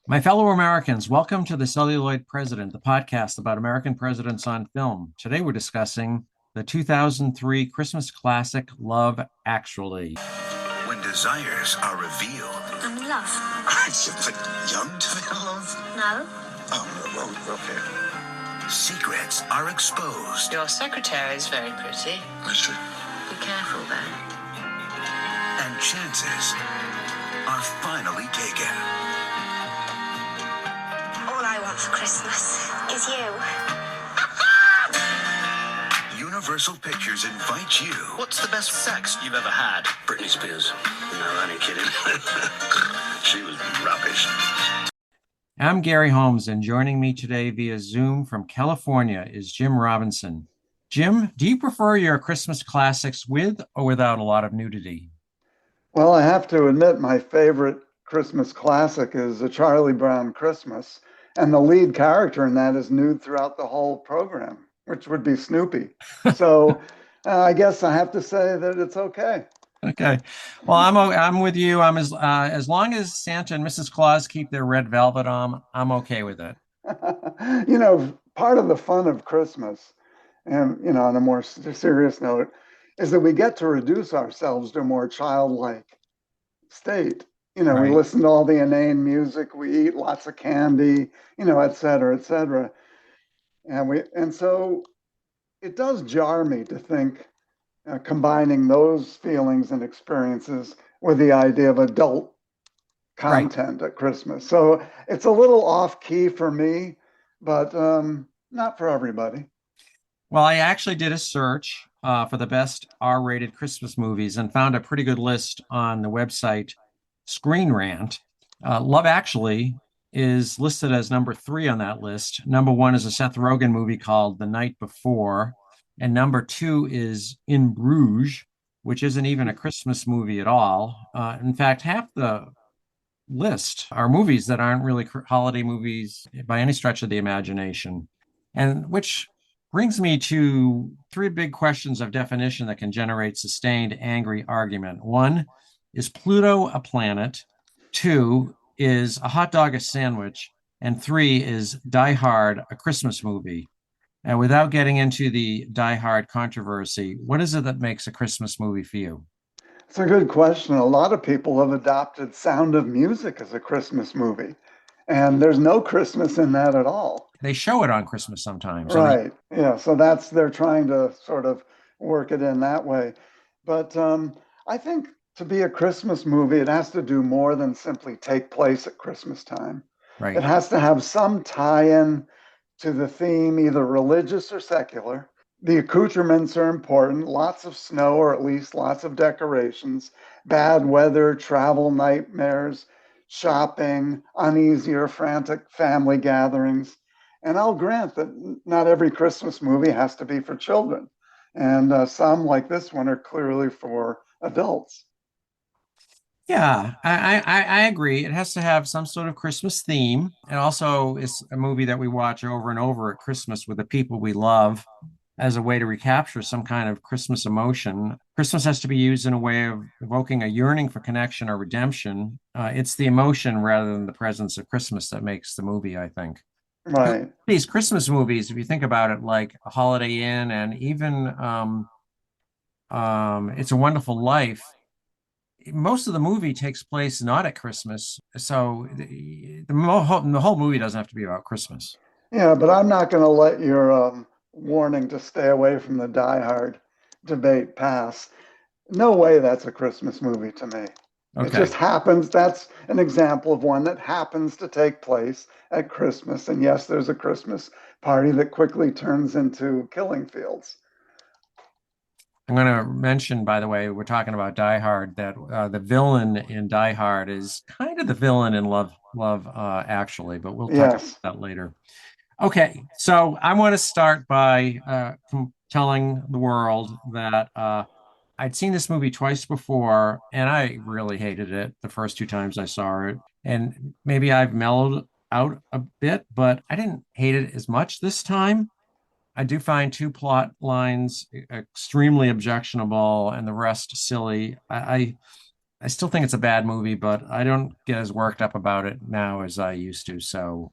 My fellow Americans, welcome to The Celluloid President, the podcast about American presidents on film. Today we're discussing the 2003 Christmas classic, Love Actually. When desires are revealed. I'm in love. Aren't you but young to be in love? No. Oh, well, okay. Secrets are exposed. Your secretary is very pretty. That's true. Be careful, though. And chances are finally taken. All I want for Christmas is you. Universal Pictures invites you. What's the best sex you've ever had? Britney Spears. No, I ain't kidding. She was rubbish. I'm Gary Holmes, and joining me today via Zoom from California is Jim Robinson. Jim, do you prefer your Christmas classics with or without a lot of nudity? Well, I have to admit my favorite Christmas classic is A Charlie Brown Christmas, and the lead character in that is nude throughout the whole program, which would be Snoopy. So I guess I have to say that it's okay. Okay. Well, I'm with you. I'm as long as Santa and Mrs. Claus keep their red velvet on, I'm okay with it. Part of the fun of Christmas, and on a more serious note, is that we get to reduce ourselves to a more childlike state. Right. We listen to all the inane music, we eat lots of candy, et cetera, et cetera. And so it does jar me to think combining those feelings and experiences with the idea of adult content at Christmas. So it's a little off key for me, but not for everybody. Well, I actually did a search for the best R-rated Christmas movies and found a pretty good list on the website Screen Rant. Love Actually is listed as number 3 on that list. Number 1 is a Seth Rogen movie called The Night Before. And number 2 is In Bruges, which isn't even a Christmas movie at all. In fact, half the list are movies that aren't really holiday movies by any stretch of the imagination. And which brings me to 3 big questions of definition that can generate sustained, angry argument. 1, is Pluto a planet? 2, is a hot dog a sandwich? And 3, is Die Hard a Christmas movie? And without getting into the Die Hard controversy, what is it that makes a Christmas movie for you? It's a good question. A lot of people have adopted Sound of Music as a Christmas movie, and there's no Christmas in that at all. They show it on Christmas sometimes. Right. Yeah. So they're trying to sort of work it in that way. But I think to be a Christmas movie, it has to do more than simply take place at Christmas time. Right. It has to have some tie-in to the theme, either religious or secular. The accoutrements are important, lots of snow, or at least lots of decorations, bad weather, travel nightmares, shopping, uneasy or frantic family gatherings. And I'll grant that not every Christmas movie has to be for children. And some, like this one, are clearly for adults. Yeah, I agree. It has to have some sort of Christmas theme. And also, it's a movie that we watch over and over at Christmas with the people we love as a way to recapture some kind of Christmas emotion. Christmas has to be used in a way of evoking a yearning for connection or redemption. It's the emotion rather than the presence of Christmas that makes the movie, I think. Right. These Christmas movies, if you think about it, like Holiday Inn and even It's a Wonderful Life, most of the movie takes place not at Christmas. So the whole movie doesn't have to be about Christmas. Yeah, but I'm not going to let your warning to stay away from the Die Hard debate pass. No way that's a Christmas movie to me. Okay. It just happens. That's an example of one that happens to take place at Christmas. And yes, there's a Christmas party that quickly turns into killing fields. I'm going to mention, by the way, we're talking about Die Hard, that the villain in Die Hard is kind of the villain in Love Actually, but we'll talk about that later. Okay, so I want to start by telling the world that I'd seen this movie twice before, and I really hated it the first 2 times I saw it. And maybe I've mellowed out a bit, but I didn't hate it as much this time. I do find 2 plot lines extremely objectionable and the rest silly. I still think it's a bad movie, but I don't get as worked up about it now as I used to. So,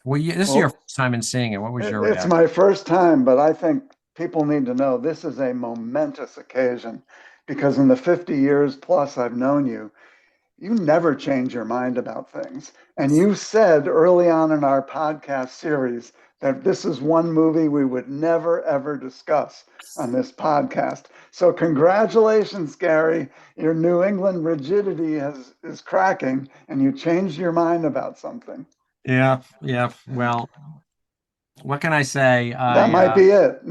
this is your Well, first time in seeing it. What was your it's reaction? my first time, but I think people need to know this is a momentous occasion because in the 50 years plus I've known you, you never change your mind about things. And you said early on in our podcast series that this is one movie we would never, ever discuss on this podcast. So, congratulations, Gary. Your New England rigidity is cracking, and you changed your mind about something. Yeah, yeah. Well, what can I say? That might be it.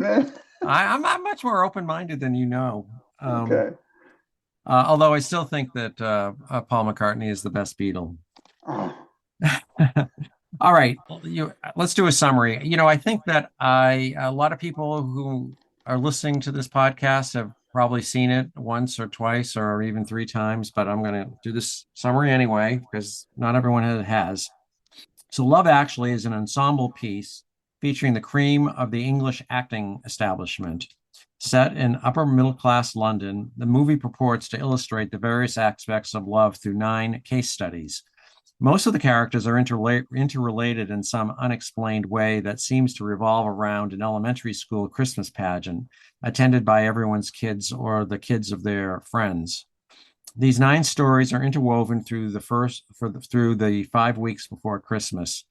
I'm much more open-minded than you know. Um, Okay. although I still think that Paul McCartney is the best Beatle. Oh, All right, let's do a summary. I think that a lot of people who are listening to this podcast have probably seen it once or twice or even three times, but I'm going to do this summary anyway because not everyone has. So, Love Actually is an ensemble piece featuring the cream of the English acting establishment. Set in upper middle class London, the movie purports to illustrate the various aspects of love through 9 case studies. Most of the characters are interrelated in some unexplained way that seems to revolve around an elementary school Christmas pageant attended by everyone's kids or the kids of their friends. These 9 stories are interwoven through the 5 weeks before Christmas.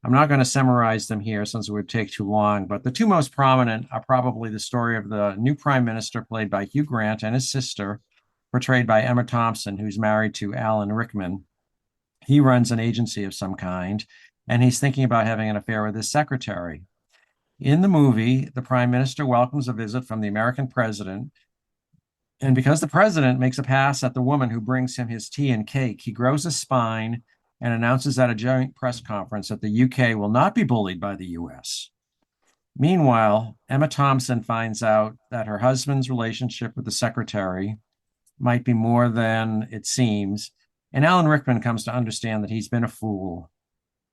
I'm not going to summarize them here since it would take too long, but the two most prominent are probably the story of the new prime minister played by Hugh Grant and his sister, portrayed by Emma Thompson, who's married to Alan Rickman. He runs an agency of some kind, and he's thinking about having an affair with his secretary. In the movie, the prime minister welcomes a visit from the American president, and because the president makes a pass at the woman who brings him his tea and cake, he grows a spine and announces at a joint press conference that the UK will not be bullied by the US. Meanwhile, Emma Thompson finds out that her husband's relationship with the secretary might be more than it seems, and Alan Rickman comes to understand that he's been a fool.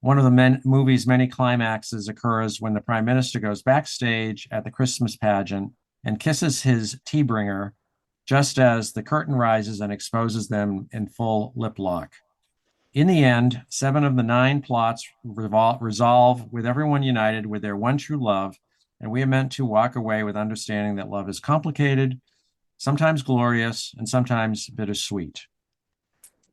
One of the movie's many climaxes occurs when the prime minister goes backstage at the Christmas pageant and kisses his tea bringer just as the curtain rises and exposes them in full lip lock. In the end, 7 of the 9 plots resolve with everyone united with their one true love, and we are meant to walk away with understanding that love is complicated, sometimes glorious, and sometimes bittersweet.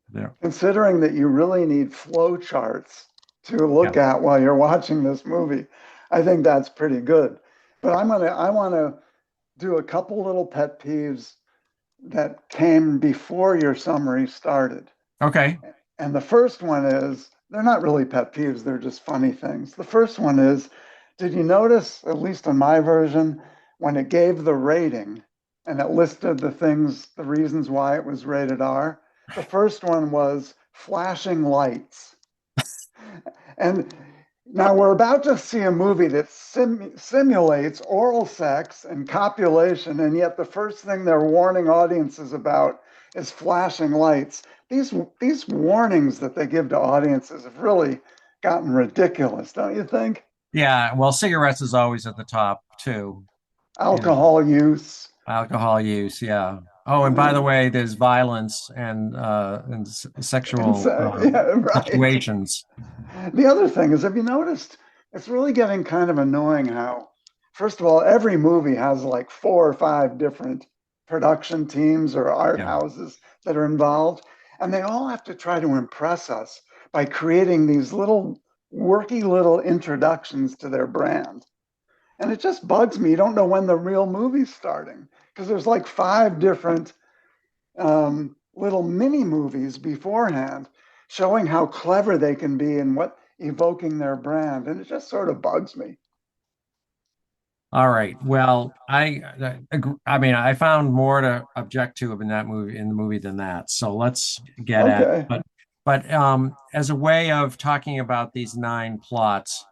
There. considering that you really need flow charts to Yeah. look at while you're watching this movie, I think that's pretty good. But I want to do a couple little pet peeves that came before your summary started. Okay. And the first one is they're not really pet peeves, they're just funny things. The first one is, did you notice, at least in my version, when it gave the rating and it listed the things, the reasons why it was rated R? The first one was flashing lights. And now we're about to see a movie that simulates oral sex and copulation, and yet the first thing they're warning audiences about is flashing lights. These warnings that they give to audiences have really gotten ridiculous, don't you think? Yeah. Well, cigarettes is always at the top too. You know, Alcohol use. alcohol use. Yeah. Oh, and by the way, there's violence and sexual Yeah, right. situations. The other thing is, have you noticed? It's really getting kind of annoying how, first of all, every movie has like 4 or 5 different production teams or art Yeah. houses that are involved, and they all have to try to impress us by creating these little worky little introductions to their brand. And it just bugs me. You don't know when the real movie's starting because there's like 5 different little mini movies beforehand showing how clever they can be and what evoking their brand. And it just sort of bugs me. All right. Well, I mean, I found more to object to in the movie than that. So let's get at it. Okay. But as a way of talking about these 9 plots,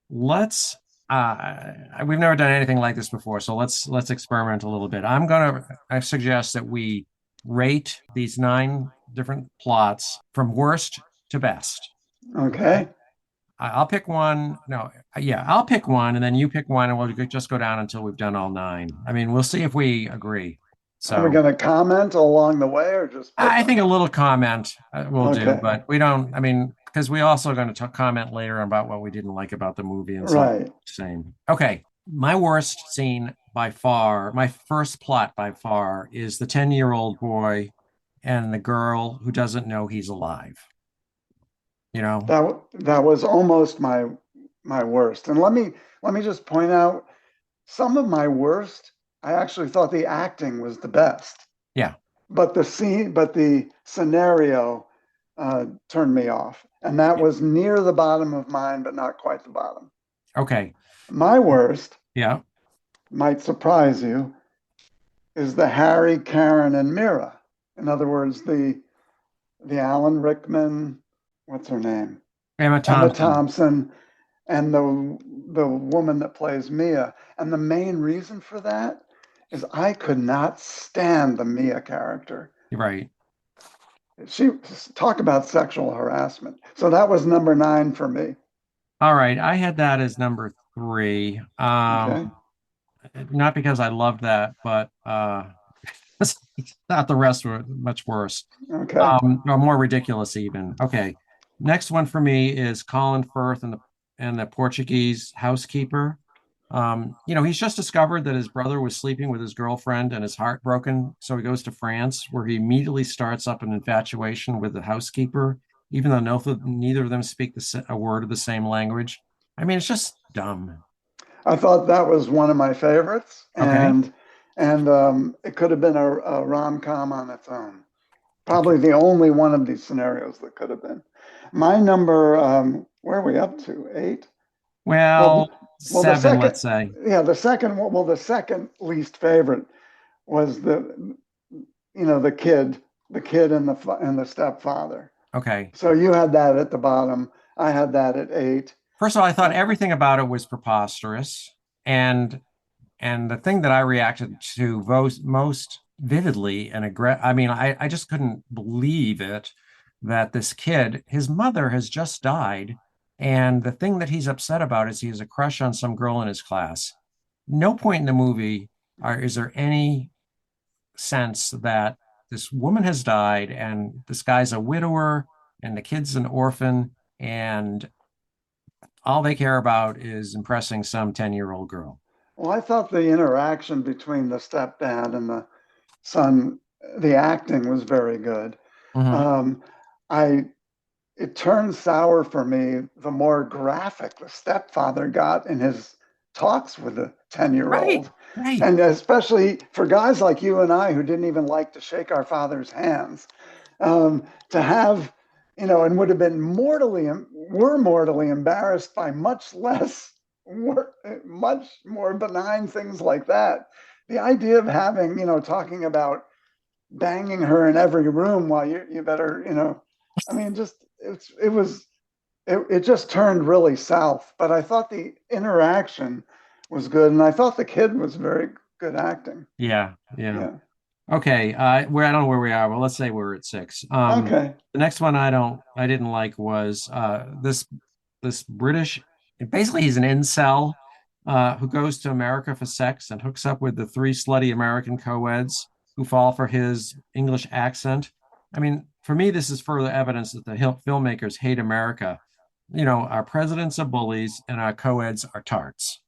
let's we've never done anything like this before, so let's experiment a little bit. I suggest that we rate these 9 different plots from worst to best. Okay. Okay. I'll pick one. No, yeah, I'll pick one, and then you pick one, and we'll just go down until we've done all 9. I mean, we'll see if we agree. Are we So going to comment along the way or just pick I them? think a little comment will do, Okay. but we don't, I mean, because we also going to comment later about what we didn't like about the movie and some Right. same. Okay. My worst scene by far, my first plot by far is the 10-year-old boy and the girl who doesn't know he's alive. You know? That was almost my worst. And let me just point out some of my worst. I actually thought the acting was the best, Yeah. but the scenario turned me off, and that was near the bottom of mine, but not quite the bottom. Okay. My worst Yeah. might surprise you is the Harry, Karen, and Mira. In other words, the Alan Rickman, what's her name? Emma Emma Thompson. Thompson, and the woman that plays Mia. And the main reason for that is I could not stand the Mia character. You're right. She talk about sexual harassment. So that was number 9 for me. All right. I had that as number three. Okay. Not because I loved that, but not the rest were much worse. Okay. Or more ridiculous even. Okay. Next one for me is Colin Firth and the Portuguese housekeeper. He's just discovered that his brother was sleeping with his girlfriend and is heartbroken. So he goes to France, where he immediately starts up an infatuation with the housekeeper, even though neither of them speak a word of the same language. I mean, it's just dumb. I thought that was one of my favorites, Okay. and it could have been a rom com on its own. Okay. Probably the only one of these scenarios that could have been. My number, where are we up to? 8? Well, Well, well, the seven, second, let's say. yeah, the second least favorite was the kid and the stepfather. Okay. So you had that at the bottom. I had that at 8. First of all, I thought Uh, everything about it was preposterous. And the thing that I reacted to most vividly and I mean, I just couldn't believe it that this kid, his mother has just died. And the thing that he's upset about is he has a crush on some girl in his class. No point in the movie is there any sense that this woman has died and this guy's a widower and the kid's an orphan and all they care about is impressing some 10-year-old girl. well, I thought the interaction between the stepdad and the son, the acting was very good. Mhm. Um, I It turned sour for me the more graphic the stepfather got in his talks with the 10-year Right, old. right. And especially for guys like you and I who didn't even like to shake our father's hands, to have, and would have been were mortally embarrassed by much more benign things like that. The idea of having, talking about banging her in every room while you better, I mean, it just turned really south. But I thought the interaction was good, and I thought the kid was very good acting. Yeah, yeah. Yeah. Okay, I don't know where we are, but let's say we're at six. Okay. The next one I didn't like was this British. Basically, he's an incel who goes to America for sex and hooks up with the three slutty American co-eds who fall for his English accent. I mean, for me, this is further evidence that the filmmakers hate America. Our presidents are bullies and our co-eds are tarts.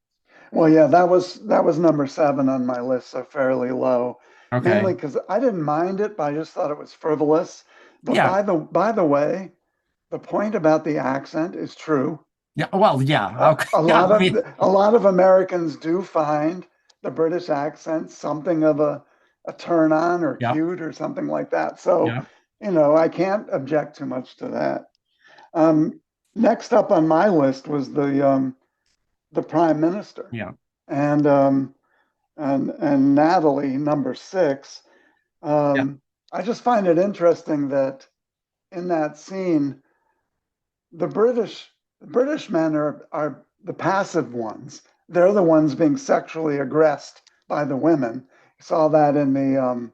Well, yeah, that was number 7 on my list, so fairly low. Mainly Okay. because I didn't mind it, but I just thought it was frivolous. But Yeah. by the way, the point about the accent is true. Yeah. Well, yeah. A, Okay. a Yeah. lot I of mean, a lot of Americans do find the British accent something of a turn on or yeah. cute or something like that. So, Yeah. I can't object too much to that. Um, Next up on my list was the prime minister, Yeah. and Natalie, number 6. Yeah. I just find it interesting that in that scene, the British men are the passive ones. They're the ones being sexually aggressed by the women. You saw that in the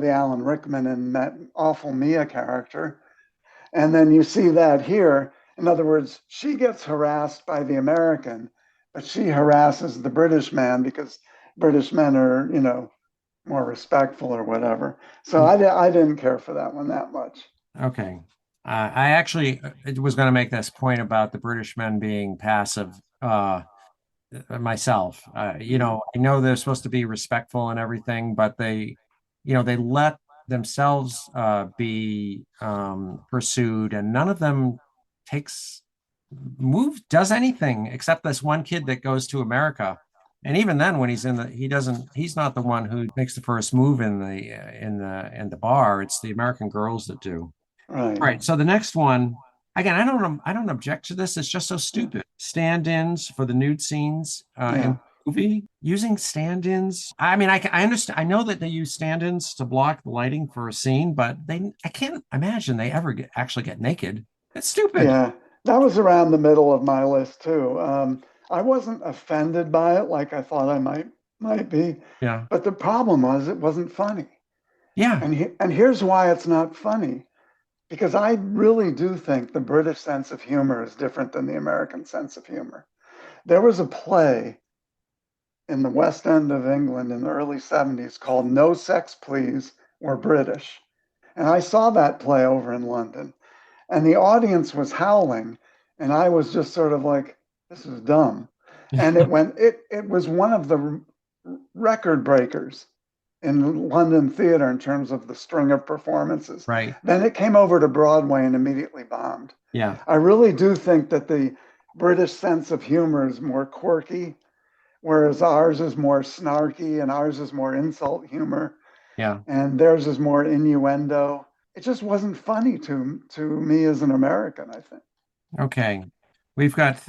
Alan Rickman and that awful Mia character. And then you see that here. In other words, she gets harassed by the American, but she harasses the British man because British men are, more respectful or whatever. So I didn't care for that one that much. Okay. I actually was going to make this point about the British men being passive. Myself. Mhm. I know they're supposed to be respectful and everything, but they let themselves be pursued, and none of them takes does anything except this one kid that goes to America. And even then, when he's not the one who makes the first move in the bar. It's the American girls that do. Right. All right. So the next one, again, I don't object to this. It's just so Yeah. stupid. Stand-ins for the nude scenes in Yeah. the movie. Using stand-ins. I mean, I understand. I know that they use stand-ins to block the lighting for a scene, but I can't imagine they ever actually get naked. It's stupid. Yeah. That was around the middle of my list too. I wasn't offended by it like I thought I might be, Yeah. but the problem was it wasn't funny. Yeah. And here's why it's not funny. Because I really do think the British sense of humor is different than the American sense of humor. There was a play in the West End of England in the early 70s called No Sex Please, We're British. And I saw that play over in London, and the audience was howling, and I was just sort of like, this is dumb. And it was one of the record breakers in London theater in terms of the string of performances. Right. Then it came over to Broadway and immediately bombed. Yeah. I really do think that the British sense of humor is more quirky, whereas ours is more snarky and ours is more insult humor Yeah. and theirs is more innuendo. It just wasn't funny to me as an American, I think. Okay. We've got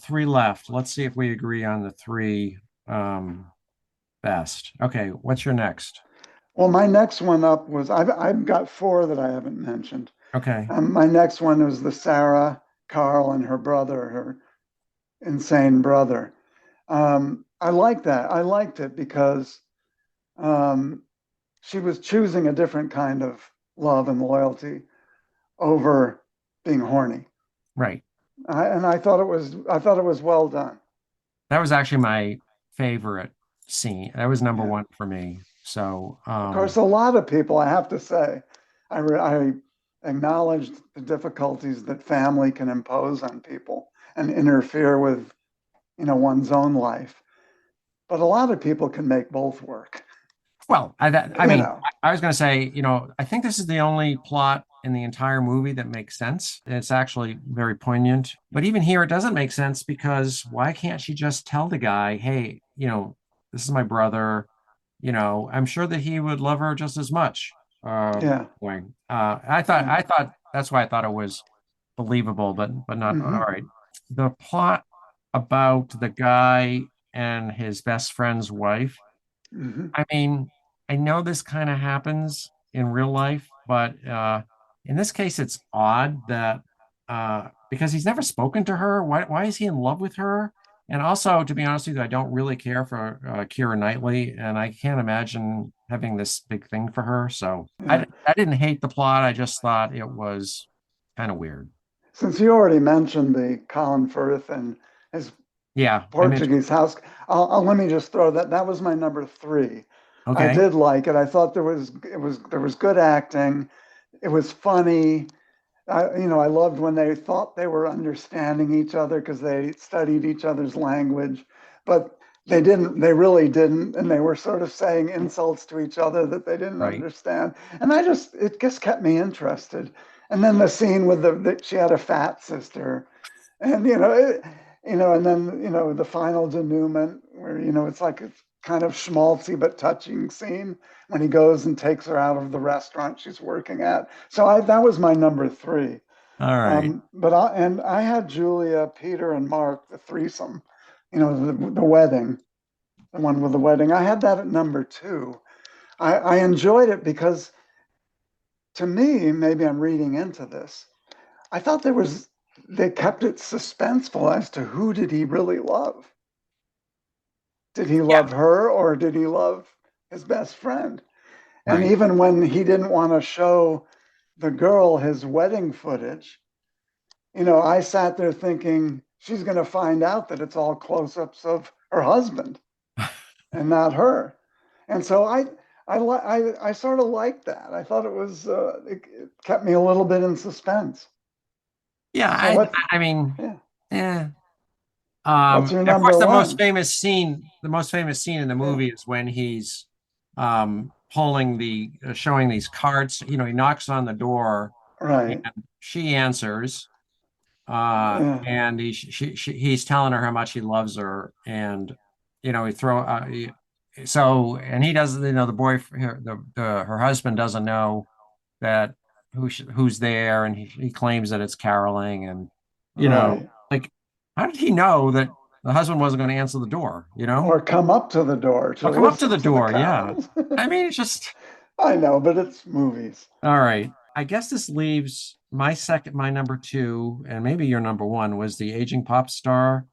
three left. Let's see if we agree on the three best. Okay. What's your next? Well, my next one up was I've got four that I haven't mentioned. Okay. My next one was the Sarah, Carl, and her brother, her insane brother. I like that. I liked it because um, she was choosing a different kind of love and loyalty over being horny. Right. And I thought it was well done. That was actually my favorite scene. That was number Yeah. one for me. So, Of course, a lot of people, I have to say, I acknowledge the difficulties that family can impose on people and interfere with, one's own life. But a lot of people can make both work. well, I You mean, know, I was going to say, I think this is the only plot in the entire movie that makes sense. It's actually very poignant. But even here, it doesn't make sense because why can't she just tell the guy, hey, this is my brother. I'm sure that he would love her just as much. yeah. Anyway, I thought that's why I thought it was believable, but not all Hmm. right. The plot about the guy and his best friend's wife. Hmm. I mean, I know this kind of happens in real life, but in this case, it's odd that because he's never spoken to her. Why is he in love with her? And also, to be honest with you, I don't really care for Keira Knightley, and I can't imagine having this big thing for her. So Yeah. I didn't hate the plot. I just thought it was kind of weird. Since you already mentioned the Colin Firth and his Yeah, I mentioned. Portuguese house. Let me just throw that. That was my number three. I Okay, did like it. I thought there was good acting. It was funny. I loved when they thought they were understanding each other because they studied each other's language, but they didn't. They really didn't, and they were sort of saying insults to each other that they didn't right, understand. And it just kept me interested. And then the scene with that she had a fat sister, and and then the final denouement where it's like it's kind of schmaltzy but touching scene when he goes and takes her out of the restaurant she's working at. So that was my number three. all right. I had Julia, Peter, and Mark, the threesome. The wedding, the one with the wedding. I had that at number two. I enjoyed it because to me, maybe I'm reading into this. I thought they kept it suspenseful as to who did he really love. Did he Yeah, love her or did he love his best friend? And right. even when he didn't want to show the girl his wedding footage, I sat there thinking she's going to find out that it's all close ups of her husband and not her. And so I sort of liked that. I thought it kept me a little bit in suspense. Yeah, So what? I mean, Yeah, yeah. what's your Of course, number one? the most famous scene in the Yeah, movie is when he's pulling showing these cards. You know, he knocks on the door and right. she answers, Yeah, and he's telling her how much he loves her, and you know, and he doesn't, you know, her husband doesn't know that who's there, and he claims that it's caroling, and you know, right. like, how did he know that the husband wasn't going to answer the door, you know? Or come up to the door I'll to come up to listen the to the door, yeah. carols. I mean, it's just I know, but it's movies. all right. I guess this leaves my number two, and maybe your number one, was the aging pop star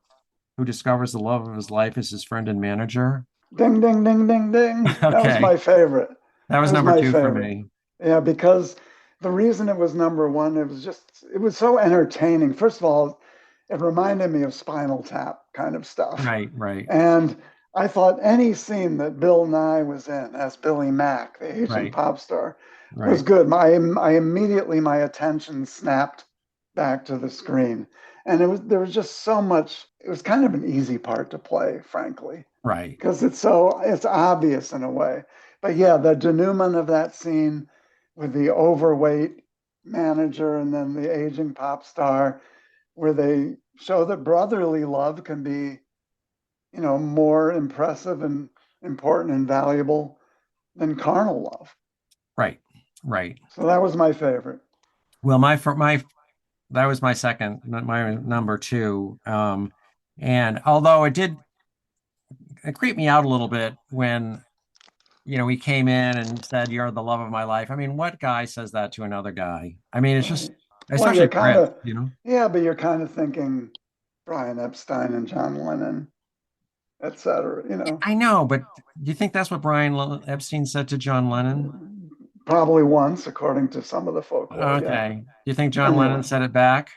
who discovers the love of his life is his friend and manager. Ding, ding, ding, ding, ding. That was Okay, my favorite. that That was was number my two for favorite. me. Yeah, because the reason it was number one, it was so entertaining. First of all, it reminded me of Spinal Tap kind of stuff. Right, right, And I thought any scene that Bill Nye was in as Billy Mack, the aging right, pop star, was right, good. I immediately, my attention snapped back to the screen. And there was just so much, it was kind of an easy part to play, frankly, right, because it's obvious in a way. But yeah, the denouement of that scene with the overweight manager and then the aging pop star, where they show that brotherly love can be, more impressive and important and valuable than carnal love. right, right. So that was my favorite. Well, my that was my second, my number two. And although it creeped me out a little bit when, you know, he came in and said, "You're the love of my life." I mean, what guy says that to another guy? I mean, it's just, Right. Well, especially Brit, you know? yeah, but you're kind of thinking Brian Epstein and John Lennon, et cetera. I know, but do you think that's what Epstein said to John Lennon? Probably once, according to some of the folklore. Yeah. Okay. Do you think John Lennon Anyway, said it back?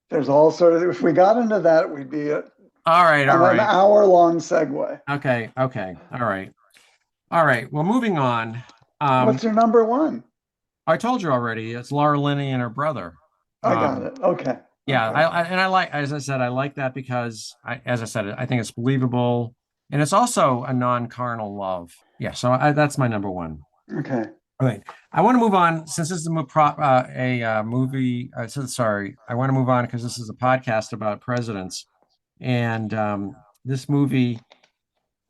there's all sort of, if we got into that, we'd be All right, all on an right. hour-long segue. Okay, okay. All right. All right. Well, moving on. What's Um, your number one? I told you already, it's Laura Linney and her brother. I got Um, it. Okay. yeah, Okay. and I like, as I said, I like that because as I said, I think it's believable, and it's also a non-carnal love. Yeah, so that's my number one. Okay. All right, I want to move on since this is a movie. Sorry, I want to move on because this is a podcast about presidents, and this movie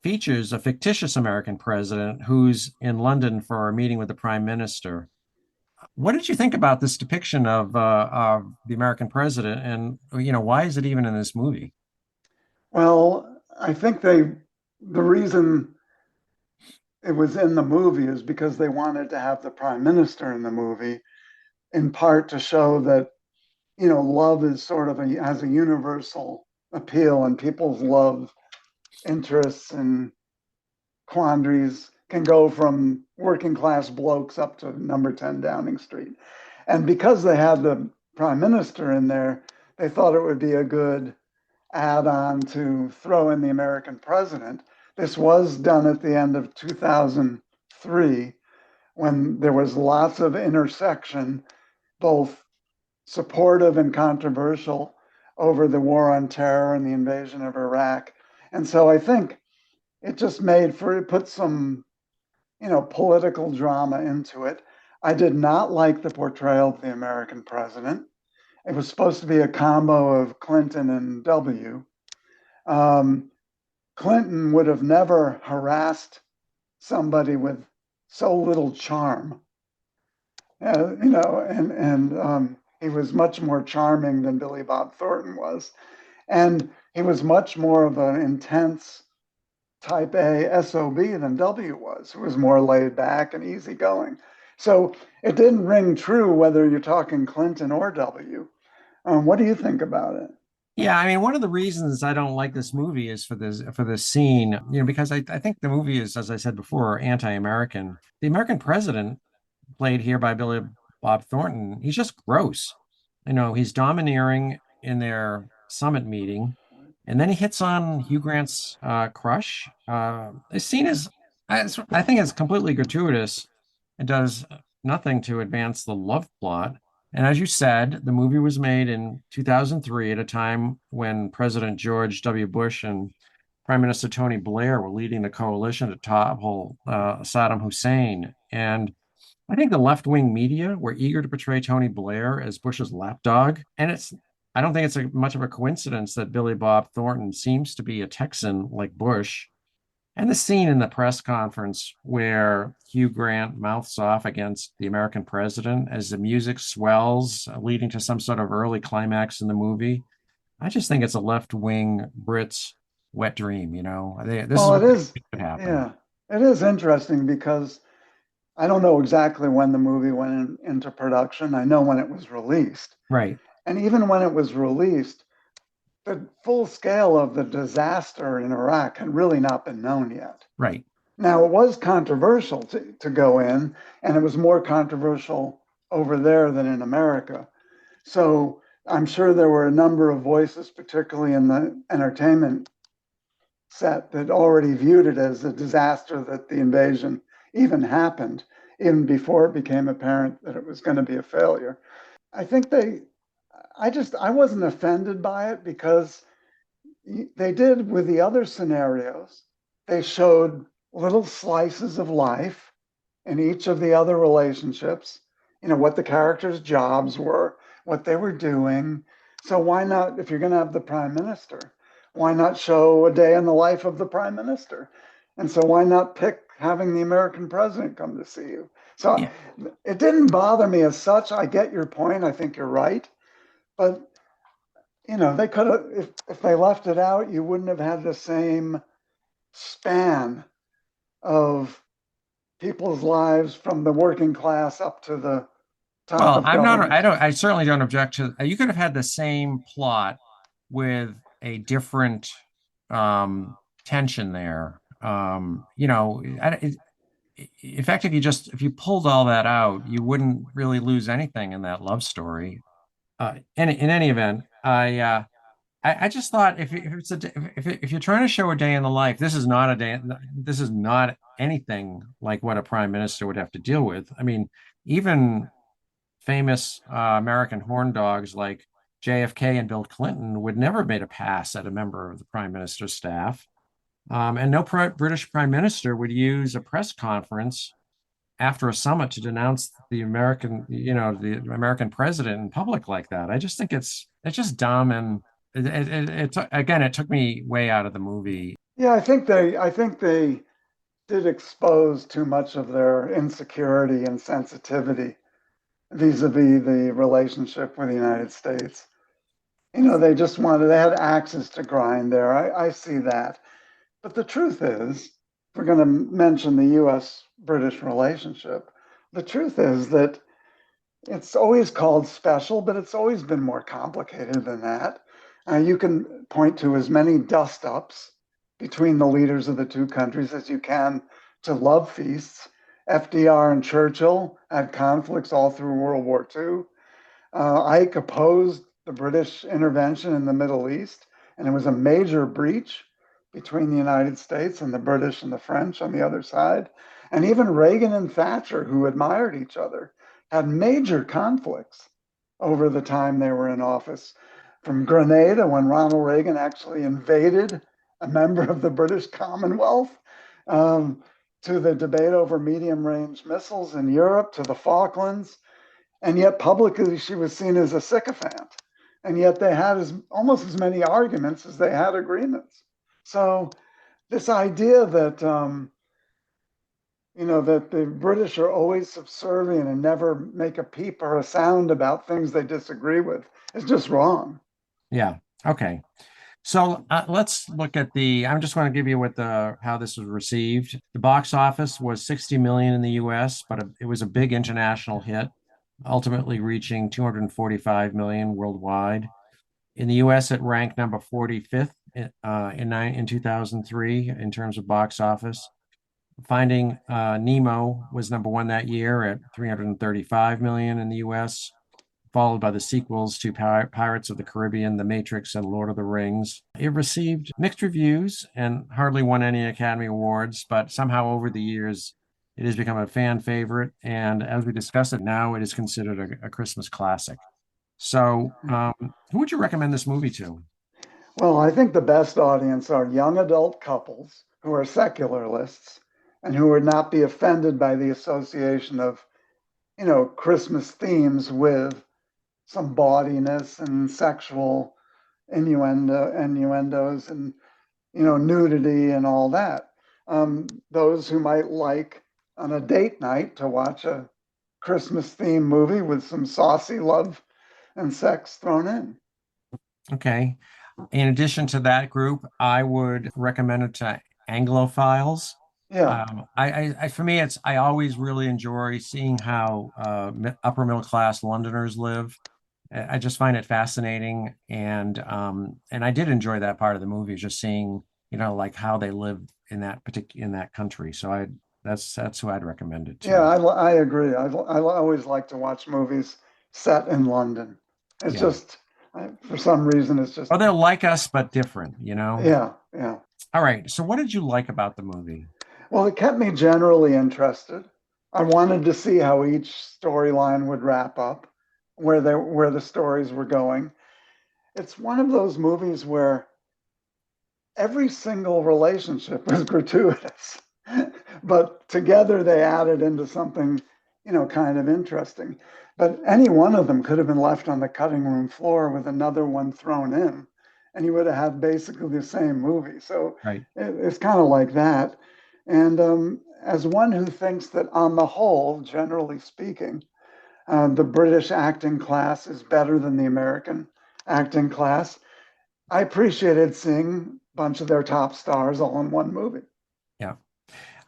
features a fictitious American president who's in London for a meeting with the prime minister. What did you think about this depiction of the American president, and you know, why is it even in this movie? Well, I think the reason it was in the movie is because they wanted to have the prime minister in the movie, in part to show that, love is sort of has a universal appeal, and people's love interests and quandaries can go from working class blokes up to number 10 Downing Street. And because they had the prime minister in there, they thought it would be a good add on to throw in the American president. This was done at the end of 2003 when there was lots of intersection, both supportive and controversial, over the war on terror and the invasion of Iraq. And so I think it put some, political drama into it. I did not like the portrayal of the American president. It was supposed to be a combo of Clinton and W. Um, Clinton would have never harassed somebody with so little charm, and he was much more charming than Billy Bob Thornton was, and he was much more of an intense type A SOB than W was, who was more laid back and easygoing. So it didn't ring true whether you're talking Clinton or W. What do you think about it? Yeah, I mean, one of the reasons I don't like this movie is for this scene, you know, because I think the movie is, as I said before, anti-American. The American president, played here by Billy Bob Thornton, he's just gross. You know, he's domineering in their summit meeting, and then he hits on Hugh Grant's crush. This scene is I think it's completely gratuitous. It does nothing to advance the love plot. And as you said, the movie was made in 2003 at a time when President George W. Bush and Prime Minister Tony Blair were leading the coalition to topple Saddam Hussein. And I think the left-wing media were eager to portray Tony Blair as Bush's lapdog. I don't think it's much of a coincidence that Billy Bob Thornton seems to be a Texan like Bush. And the scene in the press conference where Hugh Grant mouths off against the American president as the music swells, leading to some sort of early climax in the movie. I just think it's a left-wing Brits wet dream, you know. This is Well, what it is, could happen. yeah, it is interesting because I don't know exactly when the movie went into production. I know when it was released. Right, And even when it was released, the full scale of the disaster in Iraq had really not been known yet. right. Now, it was controversial to go in, and it was more controversial over there than in America. So I'm sure there were a number of voices, particularly in the entertainment set, that already viewed it as a disaster that the invasion even happened, even before it became apparent that it was going to be a failure. I think I wasn't offended by it because they did with the other scenarios. They showed little slices of life in each of the other relationships, what the characters' jobs were, what they were doing. So why not, if you're going to have the prime minister, why not show a day in the life of the prime minister? And so why not pick having the American president come to see you? So Yeah. it didn't bother me as such. I get your point. I think you're right. But they could have, if they left it out, you wouldn't have had the same span of people's lives from the working class up to the top Well, of government. I certainly don't object to, you could have had the same plot with a different tension there. In fact, if you pulled all that out, you wouldn't really lose anything in that love story. In any event, I just thought if it's if you're trying to show a day in the life, this is not a day. This is not anything like what a prime minister would have to deal with. I mean, even famous American horn dogs like JFK and Bill Clinton would never have made a pass at a member of the prime minister's staff. And no British prime minister would use a press conference after a summit to denounce the American president in public like that. I just think it's just dumb, and again, it took me way out of the movie. Yeah, I think they did expose too much of their insecurity and sensitivity vis-a-vis the relationship with the United States. They had axes to grind there. I see that. But the truth is, if we're going to mention the US British relationship, the truth is that it's always called special, but it's always been more complicated than that. You can point to as many dust ups between the leaders of the two countries as you can to love feasts. FDR and Churchill had conflicts all through World War II. Ike opposed the British intervention in the Middle East, and it was a major breach between the United States and the British and the French on the other side. And even Reagan and Thatcher, who admired each other, had major conflicts over the time they were in office. From Grenada, when Ronald Reagan actually invaded a member of the British Commonwealth, to the debate over medium range missiles in Europe, to the Falklands. And yet, publicly, she was seen as a sycophant. And yet, they had almost as many arguments as they had agreements. So, this idea that that the British are always subservient and never make a peep or a sound about things they disagree with is just wrong. Yeah. Okay. So let's look at the. I'm just going to give you how this was received. The box office was 60 million in the U.S., but it was a big international hit, ultimately reaching 245 million worldwide. In the U.S., it ranked number 45th in 2003 in terms of box office. Finding Nemo was number one that year at 335 million in the U.S. followed by the sequels to Pirates of the Caribbean, The Matrix, and Lord of the Rings. It received mixed reviews and hardly won any Academy Awards, but somehow over the years, it has become a fan favorite. And as we discuss it now, it is considered a Christmas classic. So, who would you recommend this movie to? Well, I think the best audience are young adult couples who are secularists and who would not be offended by the association of, Christmas themes with some bawdiness and sexual innuendos and, nudity and all that. Those who might like on a date night to watch a Christmas themed movie with some saucy love and sex thrown in. Okay. In addition to that group, I would recommend it to Anglophiles. Yeah. For me, I always really enjoy seeing how upper middle class Londoners live. I just find it fascinating, and I did enjoy that part of the movie, just seeing, like how they live in that country. So that's who I'd recommend it Yeah, to. I agree. I always like to watch movies set in London. It's Yeah. just, for some reason, it's just, Or they're like us but different, yeah, yeah. All right. So what did you like about the movie? Well, it kept me generally interested. I wanted to see how each storyline would wrap up, where the stories were going. It's one of those movies where every single relationship was gratuitous, but together they added into something, kind of interesting. But any one of them could have been left on the cutting room floor with another one thrown in, and you would have had basically the same movie. So Right. it's kind of like that. And as one who thinks that on the whole, generally speaking, the British acting class is better than the American acting class, I appreciated seeing a bunch of their top stars all in one movie. Yeah.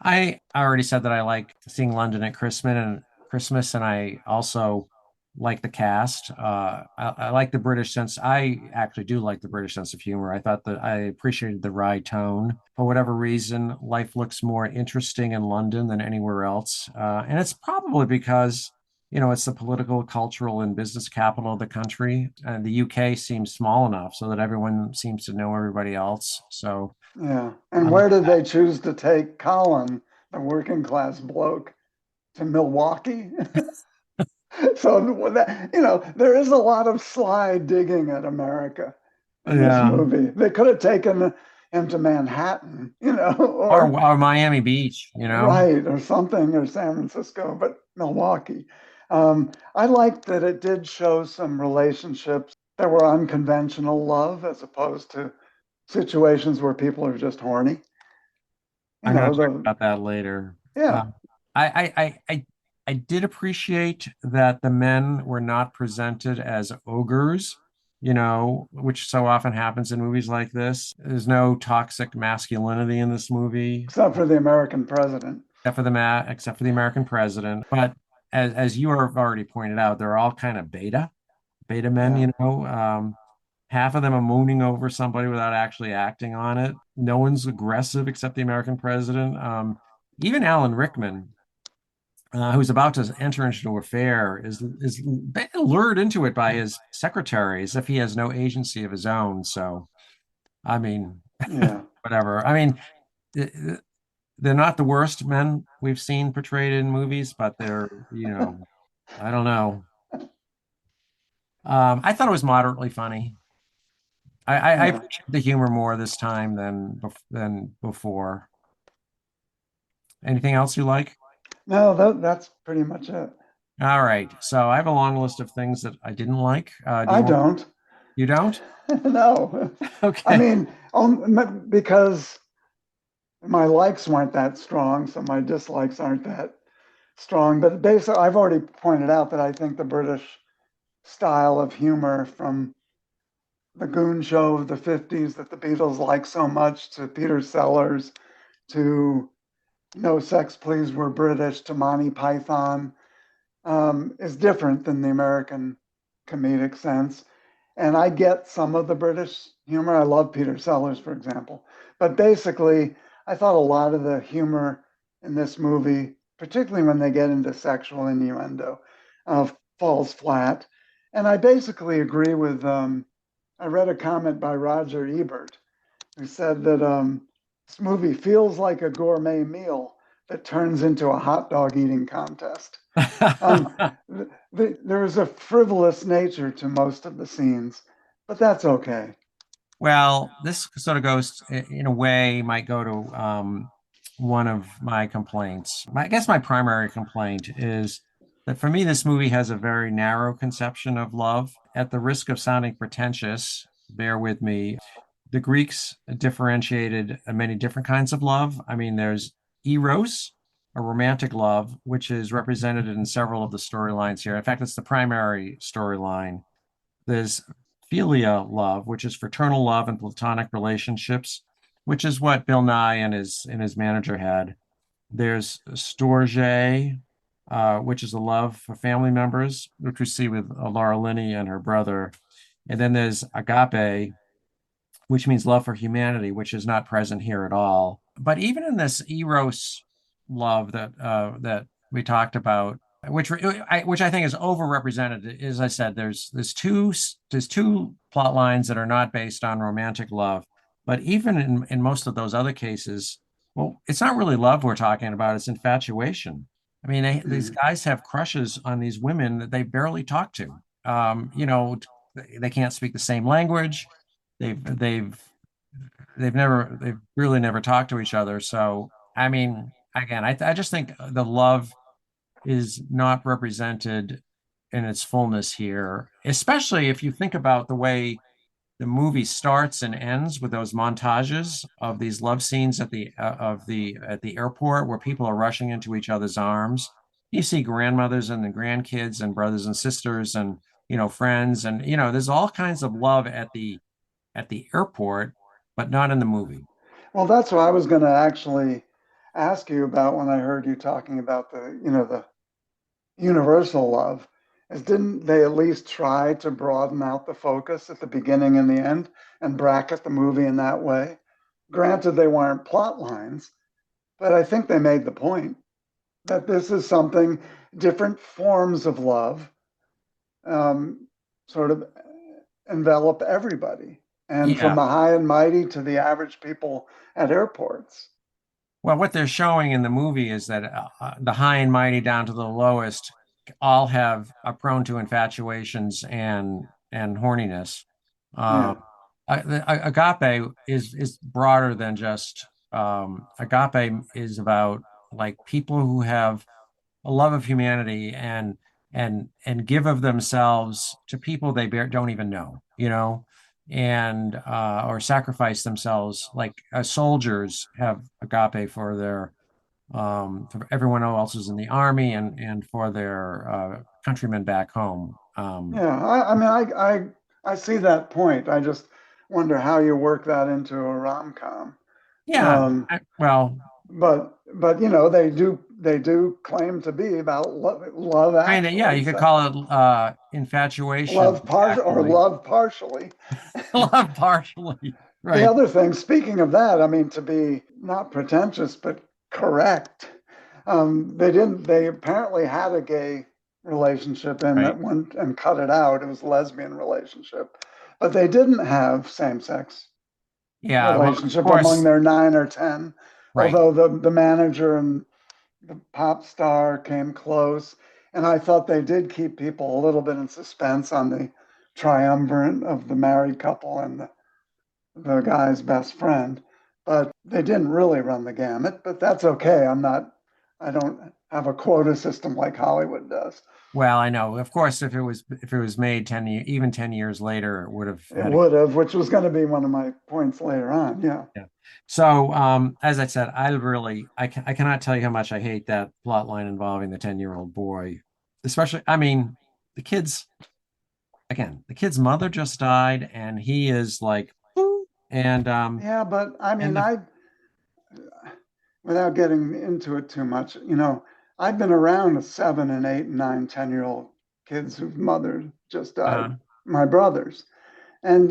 I already said that I like seeing London at Christmas, and I also like the cast. I like the British sense. I actually do like the British sense of humor. I thought that I appreciated the wry tone. For whatever reason, life looks more interesting in London than anywhere else, and it's probably because it's the political, cultural, and business capital of the country. And the UK seems small enough so that everyone seems to know everybody else. So. Yeah. And Um, where did they choose to take Colin, the working class bloke, to Milwaukee? So that, there is a lot of sly digging at America in this yeah. movie. They could have taken him to Manhattan, or Or Miami Beach. right, or something, or San Francisco, but Milwaukee. I liked that it did show some relationships that were unconventional love as opposed to situations where people are just horny. I'm going to talk The about that later. yeah, Um, I did appreciate that the men were not presented as ogres, which so often happens in movies like this. There's no toxic masculinity in this movie, except for the American president. except for the American president. But as you have already pointed out, they're all kind of beta men, Yeah, half of them are mooning over somebody without actually acting on it. No one's aggressive except the American president. Even Alan Rickman, who's about to enter into an affair, is lured into it by his secretary as if he has no agency of his own. So, I mean, yeah, whatever. I mean, they're not the worst men we've seen portrayed in movies, but I don't know. I thought it was moderately funny. I yeah. appreciate the humor more this time than before. Anything else you like? No, that's pretty much it. All right. So I have a long list of things that I didn't like. Do I you want? don't. You don't? No, I Okay. mean, because my likes weren't that strong, so my dislikes aren't that strong. But basically, I've already pointed out that I think the British style of humor from the Goon Show of the 50s that the Beatles like so much to Peter Sellers to No Sex Please We're British to Monty Python is different than the American comedic sense. And I get some of the British humor. I love Peter Sellers, for example. But basically, I thought a lot of the humor in this movie, particularly when they get into sexual innuendo, falls flat. And I basically agree with, I read a comment by Roger Ebert who said that this movie feels like a gourmet meal that turns into a hot dog eating contest. Um, there's a frivolous nature to most of the scenes, but that's okay. Well, this sort of goes, in a way, might go to one of my complaints. I guess my primary complaint is that for me, this movie has a very narrow conception of love. At the risk of sounding pretentious, bear with me. The Greeks differentiated many different kinds of love. I mean, there's eros, a romantic love, which is represented in several of the storylines here. In fact, it's the primary storyline. There's philia love, which is fraternal love and platonic relationships, which is what Bill Nye and his manager had. There's storge, which is a love for family members, which we see with Laura Linney and her brother. And then there's agape, which means love for humanity, which is not present here at all. But even in this eros love that we talked about, which I think is overrepresented, as I said, there's two plot lines that are not based on romantic love. But even in most of those other cases, well, it's not really love we're talking about; it's infatuation. I mean, these Mm. guys have crushes on these women that they barely talk to. You know, they can't speak the same language. They've they've they've really never talked to each other. So I mean, again, I just think the love is not represented in its fullness here, especially if you think about the way the movie starts and ends with those montages of these love scenes at the airport where people are rushing into each other's arms. You see grandmothers and the grandkids and brothers and sisters and friends, and there's all kinds of love at the airport, but not in the movie. Well, that's what I was going to actually ask you about when I heard you talking about the universal love. Is didn't they at least try to broaden out the focus at the beginning and the end and bracket the movie in that way? Granted, they weren't plot lines, but I think they made the point that this is something, different forms of love um, sort of envelop everybody, and from Yeah. the high and mighty to the average people at airports. Well, what they're showing in the movie is that the high and mighty down to the lowest all are prone to infatuations and horniness. Yeah. Um, Agape is broader than just agape is about like people who have a love of humanity and give of themselves to people they don't even know, and or sacrifice themselves. Like soldiers have agape for everyone else who's in the army and for their countrymen back home. Yeah, I mean, I see that point. I just wonder how you work that into a rom-com. Yeah, Um, well, but they do claim to be about love I mean, yeah, actually. you could So call it infatuation, love partial or actually. love partially. Love partially, The right? other thing, speaking of that, I mean, to be not pretentious but correct, they apparently had a gay relationship in Right. that one and cut it out. It was a lesbian relationship, but they didn't have same-sex Yeah, well, of relationship among course, their 9 or 10. right. Although the manager and the pop star came close, and I thought they did keep people a little bit in suspense on the triumvirate of the married couple and the guy's best friend, but they didn't really run the gamut. But that's okay. I don't have a quota system like Hollywood does. Well, I know. Of course, if it was made even 10 years later, it would have It had a would have, which was going to be one of my points later on. Yeah. yeah. So, as I said, I cannot tell you how much I hate that plot line involving the 10-year-old boy. Especially, I mean, the kids, again, the kid's mother just died and he is like, "Boo," Yeah, but I and mean, the without getting into it too much, I've been around 7 and 8 and 9, 10-year-old kids whose mother just died, uh my brothers. And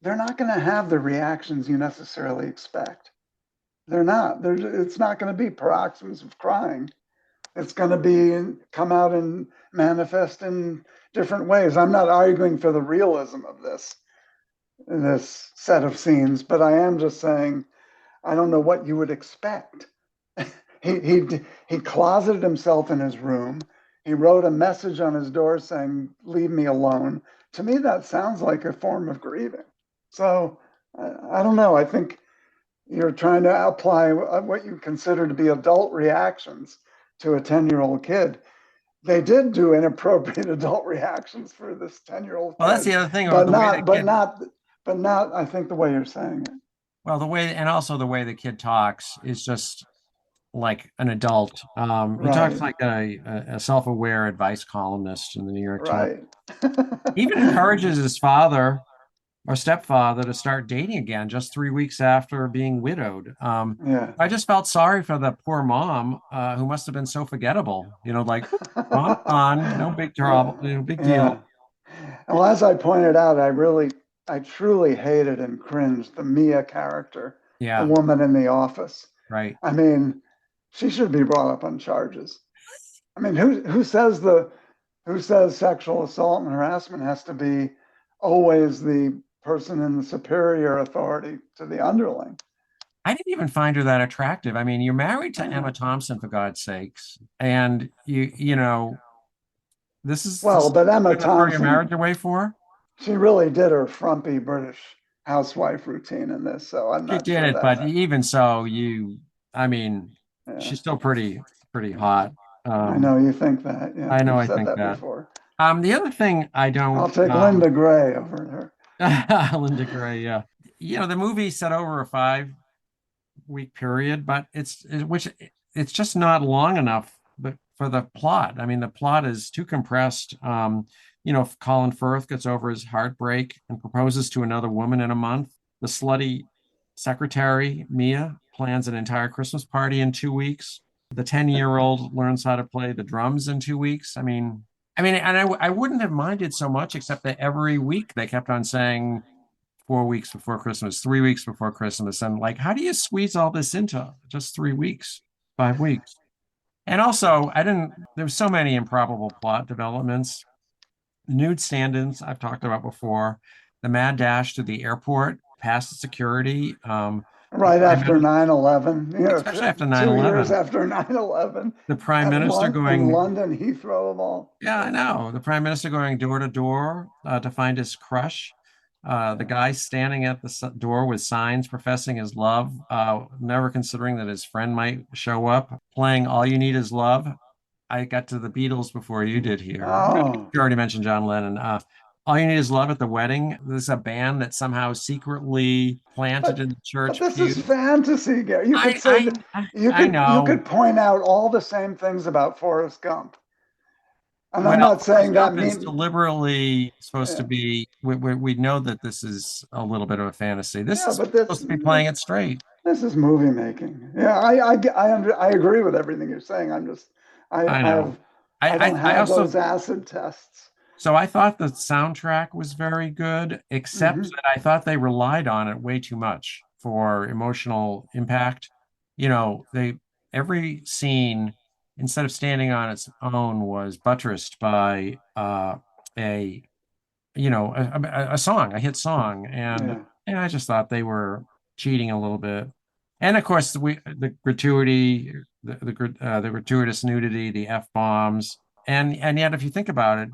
they're not going to have the reactions you necessarily expect. They're not. It's not going to be paroxysms of crying. It's going to be come out and manifest in different ways. I'm not arguing for the realism of this set of scenes, but I am just saying I don't know what you would expect. He closeted himself in his room. He wrote a message on his door saying, "Leave me alone." To me, that sounds like a form of grieving. So I don't know. I think you're trying to apply what you consider to be adult reactions to a 10-year-old kid. They did do inappropriate adult reactions for this 10-year-old Well, that's kid, the other thing about but the way not, the but kid, not, but not. I think the way you're saying it. well, the way, and also the way the kid talks is just like an adult. He talks Right, like a self-aware advice columnist in the New York Times. right. He even encourages his father or stepfather to start dating again just 3 weeks after being widowed. Yeah. I just felt sorry for the poor mom, who must have been so forgettable. Like, mom's gone, no big trouble, big Yeah. deal. Well, as I pointed out, I truly hated and cringed the Mia character, the Yeah, woman in the office. right. I mean, she should be brought up on charges. I mean, who says sexual assault and harassment has to be always the person in the superior authority to the underling? I didn't even find her that attractive. I mean, you're married to Yeah. Emma Thompson, for God's sakes, and you know, this Well, is but what Emma you're gonna throw your Thompson, marriage away for? she really did her frumpy British housewife routine in this, so I'm She not did sure it, that's but even so, I mean, yeah. she's still pretty hot. I Um, know you think that. Yeah, I know, you've I said think that that. before. The other thing I I'll don't, take Linda Gray over Linda Gray, yeah. The movie set over a 5 week period, but it's just not long enough but for the plot. I mean, the plot is too compressed. Colin Firth gets over his heartbreak and proposes to another woman in a month. The slutty secretary, Mia, plans an entire Christmas party in 2 weeks. The 10-year-old learns how to play the drums in 2 weeks. And I wouldn't have minded so much, except that every week they kept on saying 4 weeks before Christmas, 3 weeks before Christmas. And like, how do you squeeze all this into just 3 weeks, 5 weeks? And also, there was so many improbable plot developments. Nude stand-ins I've talked about before, the mad dash to the airport, past the security, her the right prime after minister, 9/11. especially after 2 years 9/11, after 9/11 the prime at minister In going, London Heathrow of all yeah, I places. know. The prime minister going door to door to find his crush. The guy standing at the door with signs professing his love, never considering that his friend might show up, playing All You Need Is Love. I got to the Beatles before you did here. Oh, You already mentioned John Lennon. All You Need Is Love at the wedding. This is a band that somehow secretly planted but in the but church this is pews. fantasy, Gary. You could I say that I I you know. could point out all the same things about Forrest Gump, and I'm Well, not Forrest saying that Gump is mean deliberately supposed to yeah, be. We know that this is a little bit of a fantasy. This yeah, is but supposed to be playing it straight. this is movie making. Yeah, I agree with everything you're saying. I'm just I I know. have I don't I have also those acid tests. So I thought the soundtrack was very good, except Hmm. that I thought they relied on it way too much for emotional impact. They every scene, instead of standing on its own, was buttressed by a a song, a hit song, and Yeah. I just thought they were cheating a little bit. And of course, the gratuity, the gratuitous nudity, the F bombs, and yet if you think about it,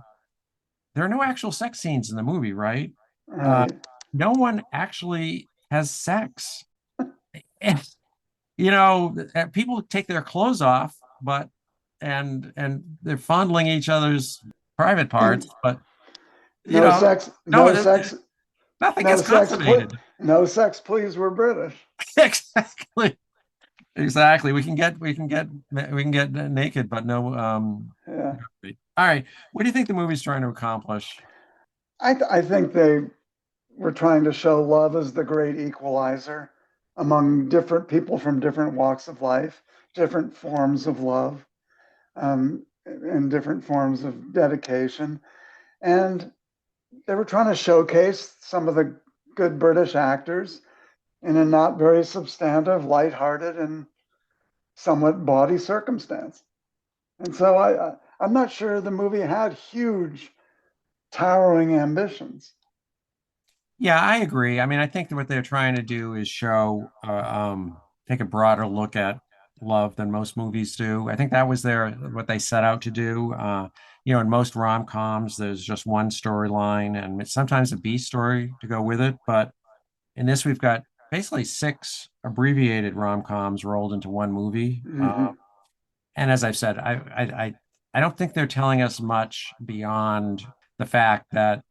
there are no actual sex scenes in the movie, right? Uh, Right. no one actually has sex. And, people take their clothes off, but and they're fondling each other's private parts, but you No know, sex, no, no sex, nothing no gets sex, consummated. no sex, please. We're British. Exactly, exactly. We can get naked, but no. Yeah. All right. What do you think the movie's trying to accomplish? I think they were trying to show love as the great equalizer among different people from different walks of life, different forms of love, and different forms of dedication. And they were trying to showcase some of the good British actors in a not very substantive, lighthearted, and somewhat bawdy circumstance. And so I'm not sure the movie had huge, towering ambitions. Yeah, I agree. I mean, I think that what they're trying to do is show, take a broader look at love than most movies do. I think that was what they set out to do. In most rom-coms, there's just one storyline and sometimes a B story to go with it. But in this, we've got basically six abbreviated rom-coms rolled into one movie. Hmm. And as I've said, I don't think they're telling us much beyond the fact that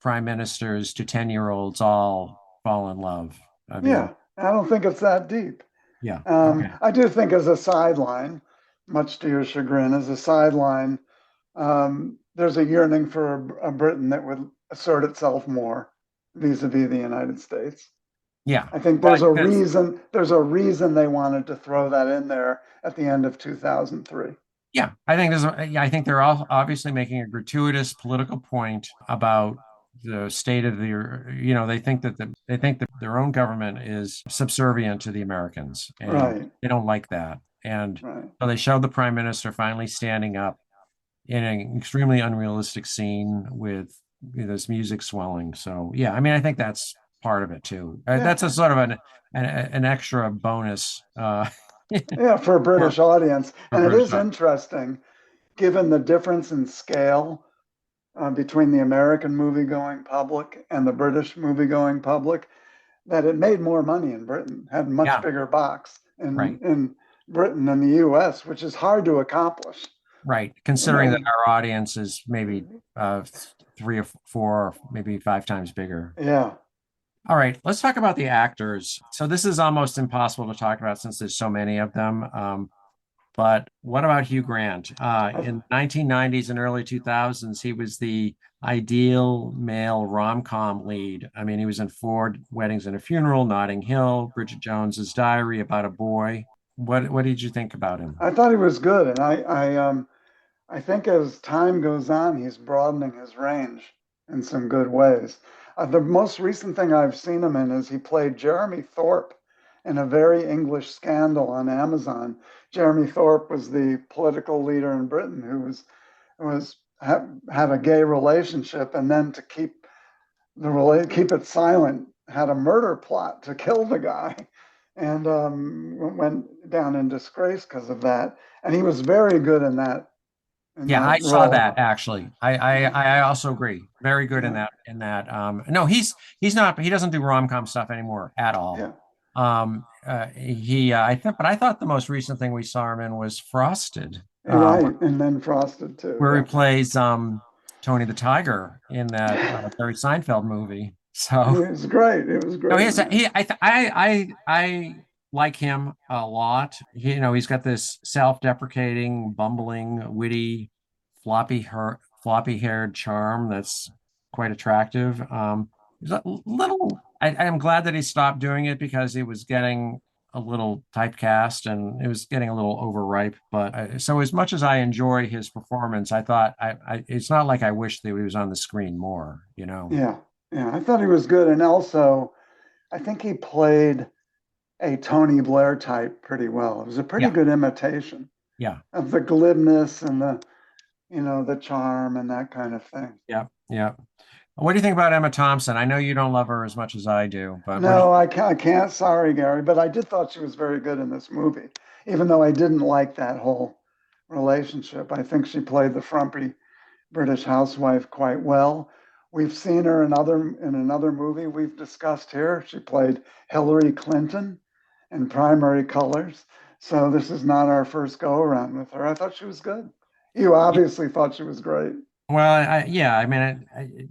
prime ministers to 10-year-olds all fall in love. I mean, Yeah, I don't think it's that deep. yeah. Okay. I do think, as a sideline, much to your chagrin, as a sideline, there's a yearning for a Britain that would assert itself more vis-a-vis the United States. Yeah. I think Well, there's a because reason. There's a reason they wanted to throw that in there at the end of 2003. yeah, yeah, I think they're all obviously making a gratuitous political point about the state of they think that their own government is subservient to the Americans, and Right, they don't like that. And right. so they showed the prime minister finally standing up in an extremely unrealistic scene with this music swelling. So yeah, I mean, I think that's part of it too. Yeah, That's a sort of an extra bonus yeah, for a for, British audience, for and it British. is interesting given the difference in scale between the American movie-going public and the British movie-going public, that it made more money in Britain, had a much Yeah, bigger box right. in Britain than the US, which is hard to accomplish. Right. You Considering that know, our audience is maybe three or four, or maybe five times bigger. yeah. All right, let's talk about the actors. So this is almost impossible to talk about since there's so many of them. But what about Hugh Grant? I, In 1990s and early 2000s, he was the ideal male rom-com lead. I mean, he was in Ford, Weddings and a Funeral, Notting Hill, Bridget Jones's Diary, About a Boy. What did you think about him? I thought he was good, and I think as time goes on, he's broadening his range in some good ways. The most recent thing I've seen him in is he played Jeremy Thorpe in a very English scandal on Amazon. Jeremy Thorpe was the political leader in Britain who had a gay relationship, and then to keep it silent, had a murder plot to kill the guy, and went down in disgrace because of that. And he was very good in Yeah, that I saw role. that actually. Yeah, I also agree. Very good in yeah, that. No, he's not. He doesn't do rom-com stuff anymore at all. yeah. I think, but I thought the most recent thing we saw him in was Frosted, You're right. And then Frosted too. where he Yeah, plays Tony the Tiger in that Jerry Seinfeld movie. So it was great. It was no, great in that. I like him a lot. He's got this self-deprecating, bumbling, witty, floppy-haired charm that's quite attractive. He's a little. I'm glad that he stopped doing it because he was getting a little typecast and it was getting a little overripe. But so as much as I enjoy his performance, I thought it's not like I wish that he was on the screen more. Yeah, yeah. I thought he was good, and also I think he played a Tony Blair type pretty well. It was a pretty Yeah, good imitation yeah. of the glibness and the charm and that kind of thing. Yeah, yeah. What do you think about Emma Thompson? I know you don't love her as much as I do, but what do you? No, I can't. Sorry, Gary, but I did thought she was very good in this movie, even though I didn't like that whole relationship. I think she played the frumpy British housewife quite well. We've seen her in another movie we've discussed here. She played Hillary Clinton in Primary Colors. So this is not our first go around with her. I thought she was good. You obviously thought she was great. Well, yeah, I mean,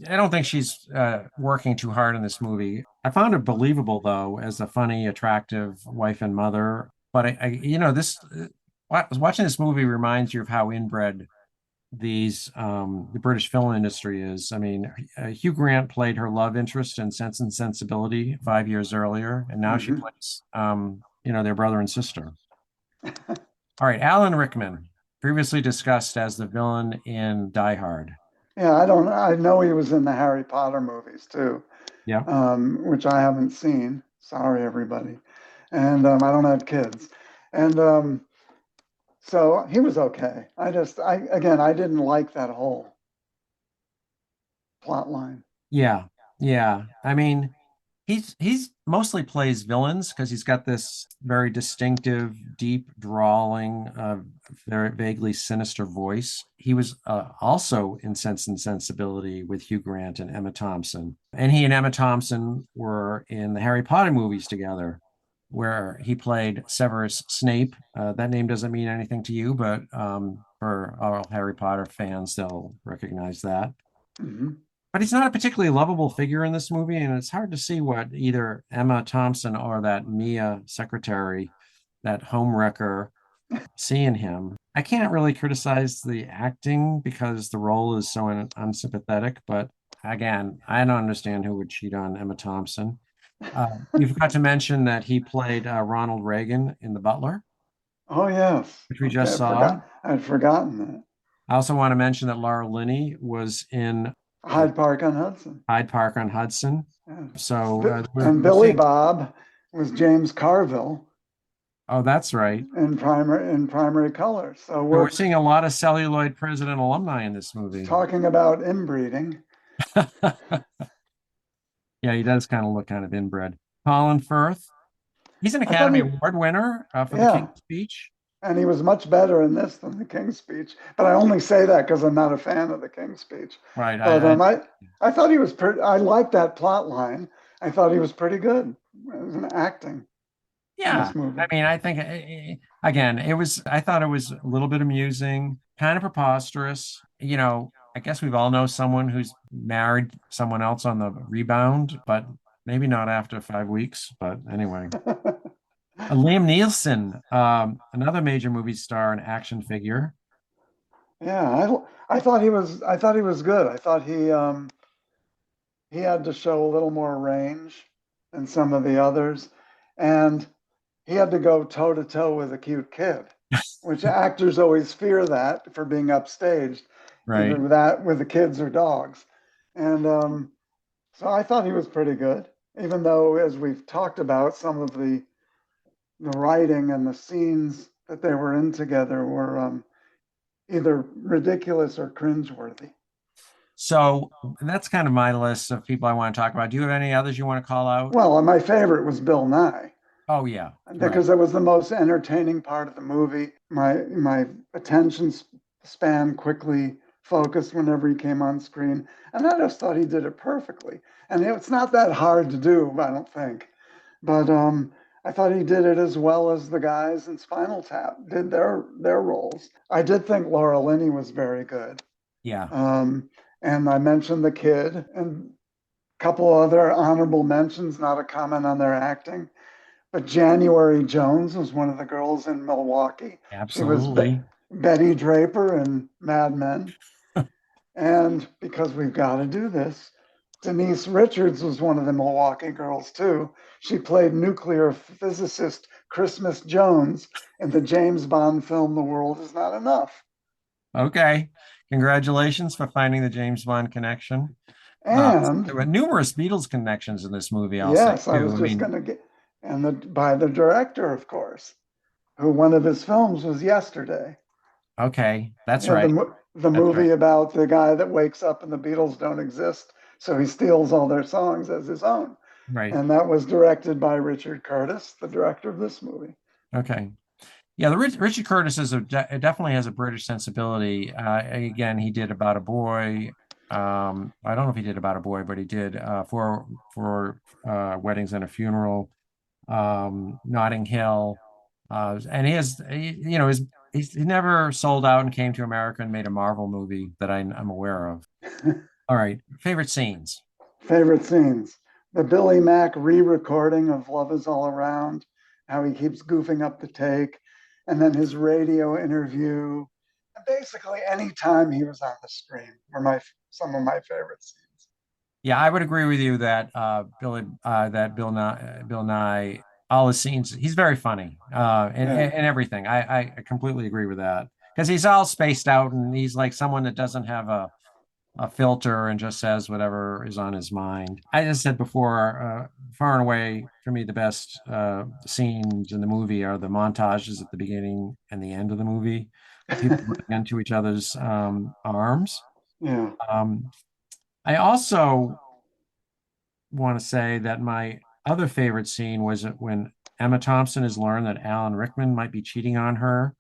I don't think she's working too hard in this movie. I found it believable though, as a funny, attractive wife and mother. But watching this movie reminds you of how inbred the British film industry is. I mean, Hugh Grant played her love interest in Sense and Sensibility 5 years earlier, and now she Hmm. plays their brother and sister. All right, Alan Rickman, previously discussed as the villain in Die Hard. Yeah, I don't. I know he was in the Harry Potter movies too, Yeah. which I haven't seen. Sorry, everybody. And I don't have kids. And So he was okay. I didn't like that whole plot line. Yeah, yeah. I mean, he's mostly plays villains because he's got this very distinctive, deep, drawling, very vaguely sinister voice. He was also in Sense and Sensibility with Hugh Grant and Emma Thompson, and he and Emma Thompson were in the Harry Potter movies together, where he played Severus Snape. That name doesn't mean anything to you, but for all Harry Potter fans, they'll recognize that. Hmm. But he's not a particularly lovable figure in this movie, and it's hard to see what either Emma Thompson or that Mia secretary, that homewrecker, see in him. I can't really criticize the acting because the role is so unsympathetic, but again, I don't understand who would cheat on Emma Thompson. You forgot to mention that he played Ronald Reagan in The Butler, Oh yes. which we Okay, just saw. I'd forgotten that. I also want to mention that Laura Linney was in Hyde Park on Hudson. Hyde Park on Hudson. Yeah. So And we're Billy seeing. Bob was James Carville Oh, that's right. in primary color. So So we're we're seeing a lot of celluloid president alumni in this movie. talking about inbreeding. Yeah, he does kind of look kind of inbred. Colin Firth, he's an I thought Academy he, Award winner for The yeah, King's Speech. and he was much better in this than the King's Speech. But I only say that because I'm not a fan of the King's Speech. Right. But I thought he was pretty. I liked that plot line. I thought he was pretty good as an acting in Yeah. this movie. I mean, I think again, I thought it was a little bit amusing, kind of preposterous. I guess we've all know someone who's married someone else on the rebound, but maybe not after 5 weeks. But anyway. Liam Neeson, another major movie star and action figure. Yeah, I thought he was good. I thought he had to show a little more range than some of the others, and he had to go toe to toe with a cute kid, which actors always fear that for being upstaged, Right. either that with the kids or dogs. And so I thought he was pretty good, even though, as we've talked about, some of the writing and the scenes that they were in together were either ridiculous or cringeworthy. So that's kind of my list of people I want to talk about. Do you have any others you want to call out? Well, and my favorite was Bill Nye Oh yeah, right. because it was the most entertaining part of the movie. My attention span quickly focused whenever he came on screen, and I just thought he did it perfectly. And it's not that hard to do, I don't think. But I thought he did it as well as the guys in Spinal Tap did their roles. I did think Laura Linney was very good. Yeah, And I mentioned the kid and a couple other honorable mentions, not a comment on their acting. But January Jones was one of the girls in Milwaukee. She was absolutely. Betty Draper in Mad Men. And because we've got to do this, Denise Richards was one of the Milwaukee girls too. She played nuclear physicist Christmas Jones in the James Bond film The World Is Not Enough. Okay. Congratulations for finding the James Bond connection. And There were numerous Beatles connections in this movie, I'll say yes, I too. was I just mean, going to get, by the director, of course, who one of his films was Yesterday. okay, that's Yeah, right. the That's right. movie about the guy that wakes up and the Beatles don't exist, so he steals all their songs as his own. Right. And that was directed by Richard Curtis, the director of this movie. Okay. Yeah, the Richard Curtis definitely has a British sensibility. Again, he did About a Boy. I don't know if he did About a Boy, but he did for Weddings and a Funeral, Notting Hill, and he never sold out and came to America and made a Marvel movie that I'm aware of. All right, favorite scenes. Favorite scenes. The Billy Mack re-recording of Love Is All Around, how he keeps goofing up the take, and then his radio interview. And basically any time he was on the screen were some of my favorite scenes. Yeah, I would agree with you that Bill Nye, all his scenes, he's very funny, Yeah. and everything. I completely agree with that because he's all spaced out and he's like someone that doesn't have a filter and just says whatever is on his mind. I just said before, far and away for me, the best scenes in the movie are the montages at the beginning and the end of the movie of people running into each other's arms. Yeah. Um, I also want to say that my other favorite scene was when Emma Thompson has learned that Alan Rickman might be cheating on her,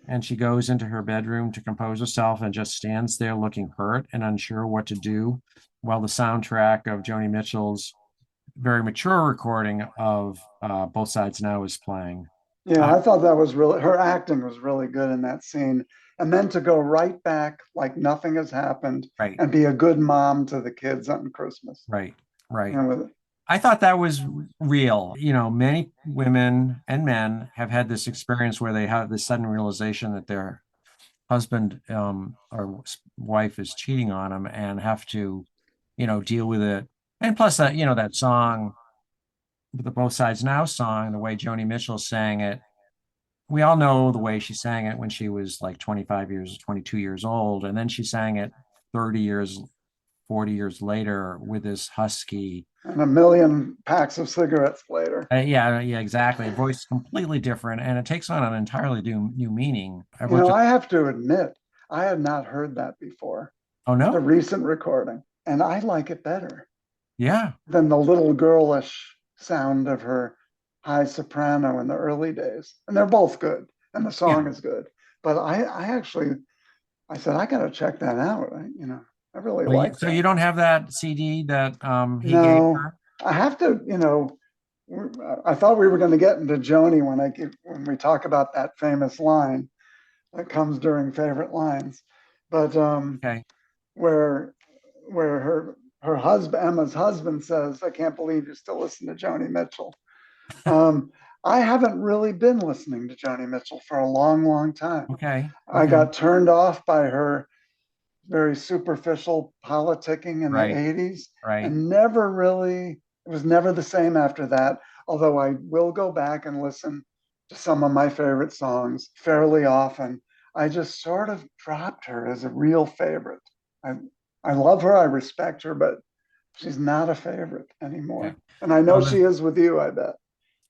and she goes into her bedroom to compose herself and just stands there looking hurt and unsure what to do, while the soundtrack of Joni Mitchell's very mature recording of Both Sides Now is playing. Yeah, Uh, I thought that was really, her acting was really good in that scene. And then to go right back like nothing has happened right, and be a good mom to the kids on Christmas. right, right. And with I thought that was real. Many women and men have had this experience where they have this sudden realization that their husband or wife is cheating on them and have to, deal with it. And plus that, that song, the Both Sides Now song, the way Joni Mitchell sang it, we all know the way she sang it when she was like 25 years, 22 years old. And then she sang it 30 years, 40 years later with this husky. and a million packs of cigarettes later. Yeah, yeah, exactly. A voice completely different, and it takes on an entirely new meaning. I You looked know, at, I have to admit, I had not heard that before, oh the no, recent recording, and I like it better yeah, than the little girlish sound of her high soprano in the early days. And they're both good, and the yeah. song is good. But I actually, I said, I got to check that out. I really Well, like so you that. don't have that CD that he gave No, her? I have to, I thought we were going to get into Joni when we talk about that famous line that comes during favorite lines, but Okay, where her husband, Emma's husband, says, "I can't believe you still listen to Joni Mitchell." Um, I haven't really been listening to Joni Mitchell for a long, long time. okay, I okay. got turned off by her very superficial politicking in the Right, 80s right. and it was never the same after that. Although I will go back and listen to some of my favorite songs fairly often. I just sort of dropped her as a real favorite. I, I love her, I respect her, but she's not a favorite Okay. anymore. And I know Well, she is with you, I bet.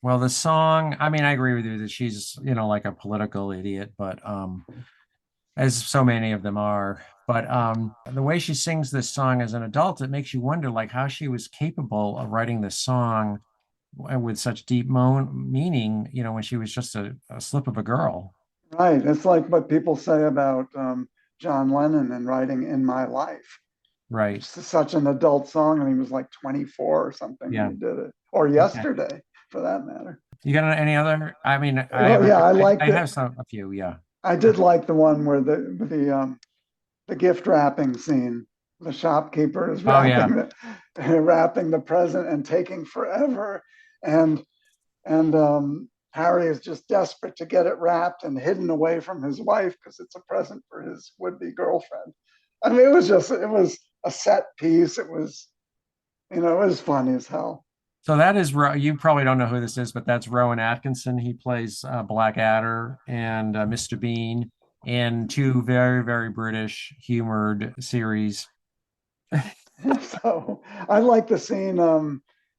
the song, I mean, I agree with you that she's, like a political idiot, but as so many of them are. But the way she sings this song as an adult, it makes you wonder like how she was capable of writing this song with such deep meaning, when she was just a slip of a girl. Right. It's like what people say about John Lennon and writing In My Life. Right. It's such an adult song, and he was like 24 or something when Yeah. he did it, or Okay. yesterday for that matter. You got any other? I mean, I have Well, yeah, I liked I it. have a few. Yeah. I did like the one where the gift wrapping scene. The shopkeeper is Oh yeah. wrapping the present and taking forever, and Harry is just desperate to get it wrapped and hidden away from his wife because it's a present for his would-be girlfriend. I mean, it was a set piece. It was funny as hell. So that is you probably don't know who this is, but that's Rowan Atkinson. He plays Blackadder and Mr. Bean in two very, very British humored series. So I like the scene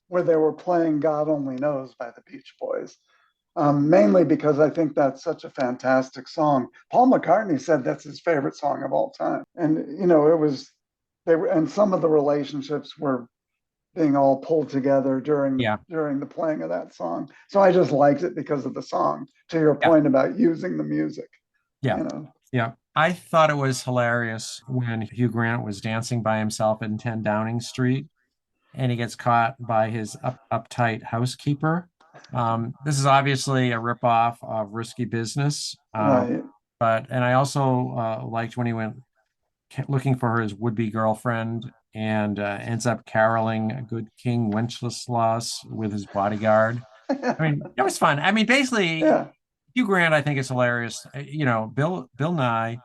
where they were playing God Only Knows by the Beach Boys, mainly because I think that's such a fantastic song. Paul McCartney said that's his favorite song of all time. And, and some of the relationships were being all pulled together Yeah, during the playing of that song. So I just liked it because of the song, to your yeah, point about using the music, yeah, you know. yeah. I thought it was hilarious when Hugh Grant was dancing by himself in 10 Downing Street and he gets caught by his uptight housekeeper. This is obviously a ripoff of Risky Business. Right. And I also liked when he went looking for his would-be girlfriend and ends up caroling Good King Wenceslas with his bodyguard. I mean, it was fun. I mean, basically, Yeah. Hugh Grant, I think, is hilarious. Bill Nye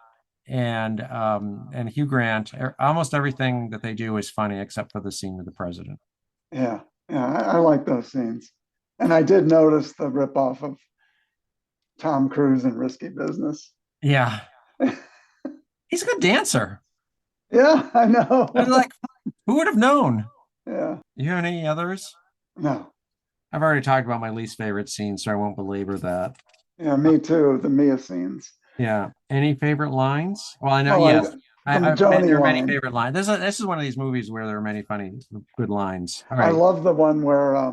and Hugh Grant, almost everything that they do is funny except for the scene with the president. Yeah. Yeah. I like those scenes. And I did notice the ripoff of Tom Cruise in Risky Business. Yeah, he's a good dancer. Yeah, I I was know. like, who would have known? Yeah. You have any others? No. I've already talked about my least favorite scene, so I won't belabor that. Yeah, me too. The Mia scenes. Yeah. Any favorite lines? Well, I know, Well, yes. the There Joni are many line. favorite lines. This is one of these movies where there are many funny, good lines. All I right. love the one where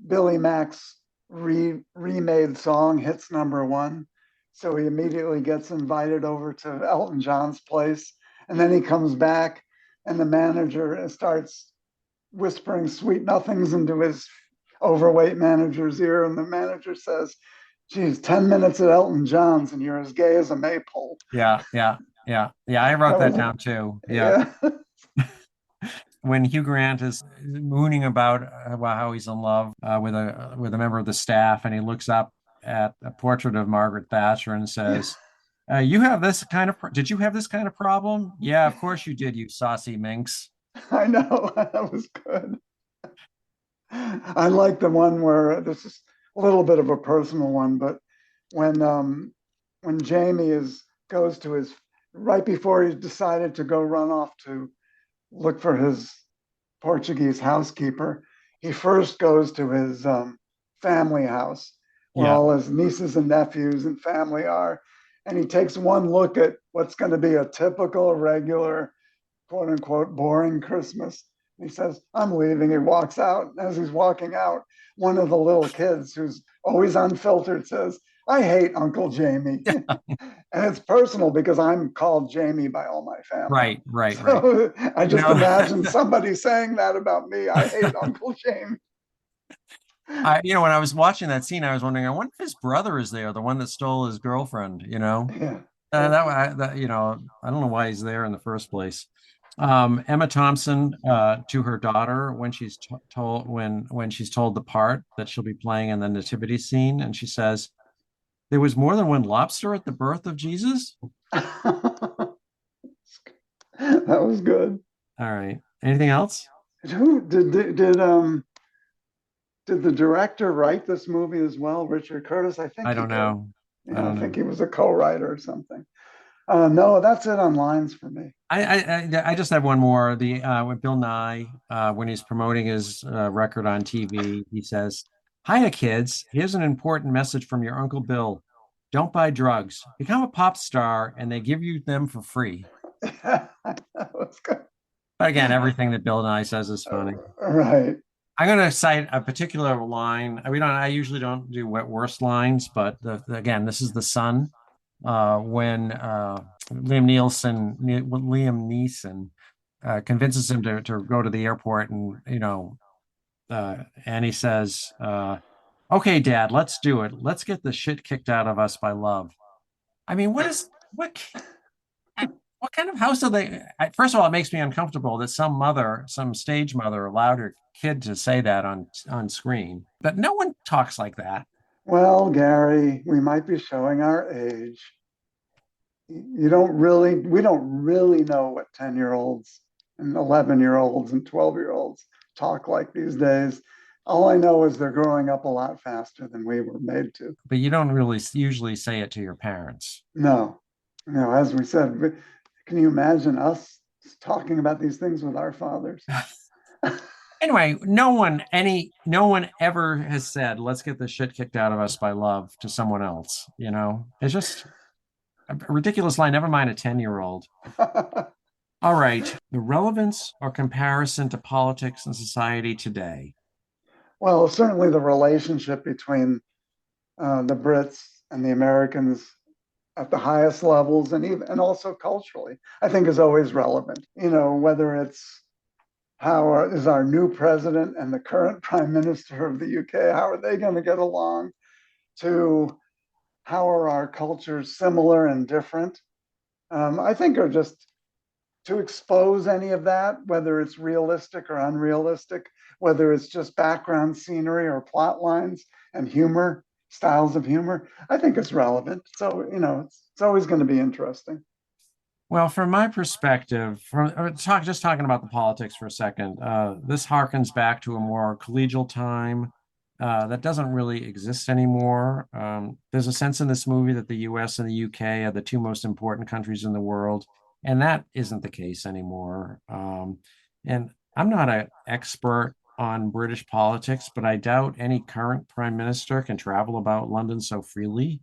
Billy Mack's remade song hits number one. So he immediately gets invited over to Elton John's place. And then he comes back, and the manager starts whispering sweet nothings into his overweight manager's ear. And the manager says, geez, 10 minutes at Elton John's, and you're as gay as a maypole. Yeah, yeah, yeah, yeah. I wrote That that was, down too. Yeah. yeah. When Hugh Grant is mooning about how he's in love with a member of the staff, and he looks up at a portrait of Margaret Thatcher and Yeah, says, "You have this kind of did you have this kind of problem? Yeah, of course you did, you saucy minx." I know. That was good. I like the one where this is a little bit of a personal one, but when when Jamie is goes to his right before he decided to go run off to look for his Portuguese housekeeper, he first goes to his family house where Yeah, all his nieces and nephews and family are, and he takes one look at what's going to be a typical regular quote unquote boring Christmas. He says, I'm leaving. He walks out. As he's walking out, one of the little kids who's always unfiltered says, I hate Uncle Jamie. And it's personal because I'm called Jamie by all my family. right, right, right. So I You just know, imagine somebody saying that about me. I hate Uncle Jamie. when I was watching that scene, I was wondering, I wonder if his brother is there, the one that stole his girlfriend. Yeah. I don't know why he's there in the first place. Emma Thompson to her daughter when she's told when she's told the part that she'll be playing in the nativity scene, and she says, "There was more than one lobster at the birth of Jesus." That was good. All right. Anything else? Who did the director write this movie as well? Richard Curtis? I I think he don't did. know. I Yeah, I don't think know. he was a co-writer or something. No, that's it on lines for me. I just have one more. The with Bill Nye when he's promoting his record on TV, he says, "Hiya, kids. Here's an important message from your Uncle Bill. Don't buy drugs. Become a pop star, and they give you them for free." Yeah, that was good. But again, everything that Bill Nye says is funny. Right. I'm going to cite a particular line. I usually don't do wet worst lines, but again, this is the son when Liam Neeson convinces him to go to the airport, and he says, "Okay, Dad, let's do it. Let's get the shit kicked out of us by love." I mean, what kind of house are they? First of all, it makes me uncomfortable that some stage mother, allowed her kid to say that on screen. But no one talks like that. Well, Gary, we might be showing our age. We don't really know what 10-year-olds and 11-year-olds and 12-year-olds talk like these days. All I know is they're growing up a lot faster than we were made to. But you don't really usually say it to your parents. No, no, as we said, can you imagine us talking about these things with our fathers? Anyway, no one ever has said, "Let's get the shit kicked out of us by love" to someone else. It's just a ridiculous line. Never mind a 10-year-old. All right, the relevance or comparison to politics and society today. Well, certainly the relationship between the Brits and the Americans at the highest levels and also culturally, I think is always relevant. Whether it's how is our new president and the current prime minister of the UK, how are they going to get along? To how are our cultures similar and different? I think are just to expose any of that, whether it's realistic or unrealistic, whether it's just background scenery or plot lines and humor, styles of humor, I think it's relevant. So, it's always going to be interesting. Well, from my perspective, just talking about the politics for a second, this harkens back to a more collegial time that doesn't really exist anymore. There's a sense in this movie that the U.S. and the UK are the two most important countries in the world. and that isn't the case anymore. And I'm not an expert on British politics, but I doubt any current prime minister can travel about London so freely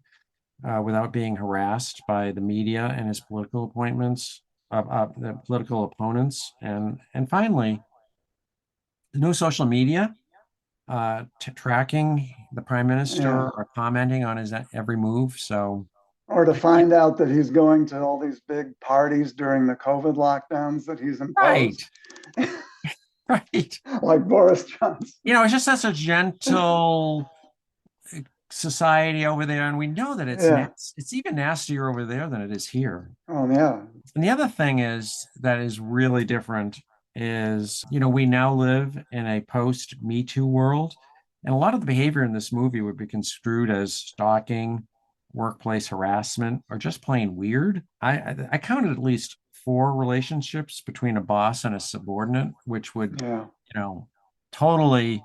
without being harassed by the media and his political appointments, the political opponents. And finally, no social media tracking the prime minister Yeah. or commenting on his every move. So, Or to I can't, find out that he's going to all these big parties during the COVID lockdowns that he's right, imposed, right. like Boris Johnson. It's just such a gentle society over there, and we know that Yeah. it's even nastier over there than it is here. Oh, yeah. And the other thing is that is really different is, we now live in a post Me Too world, and a lot of the behavior in this movie would be construed as stalking, workplace harassment, or just plain weird. I counted at least four relationships between a boss and a subordinate, which would, Yeah. totally,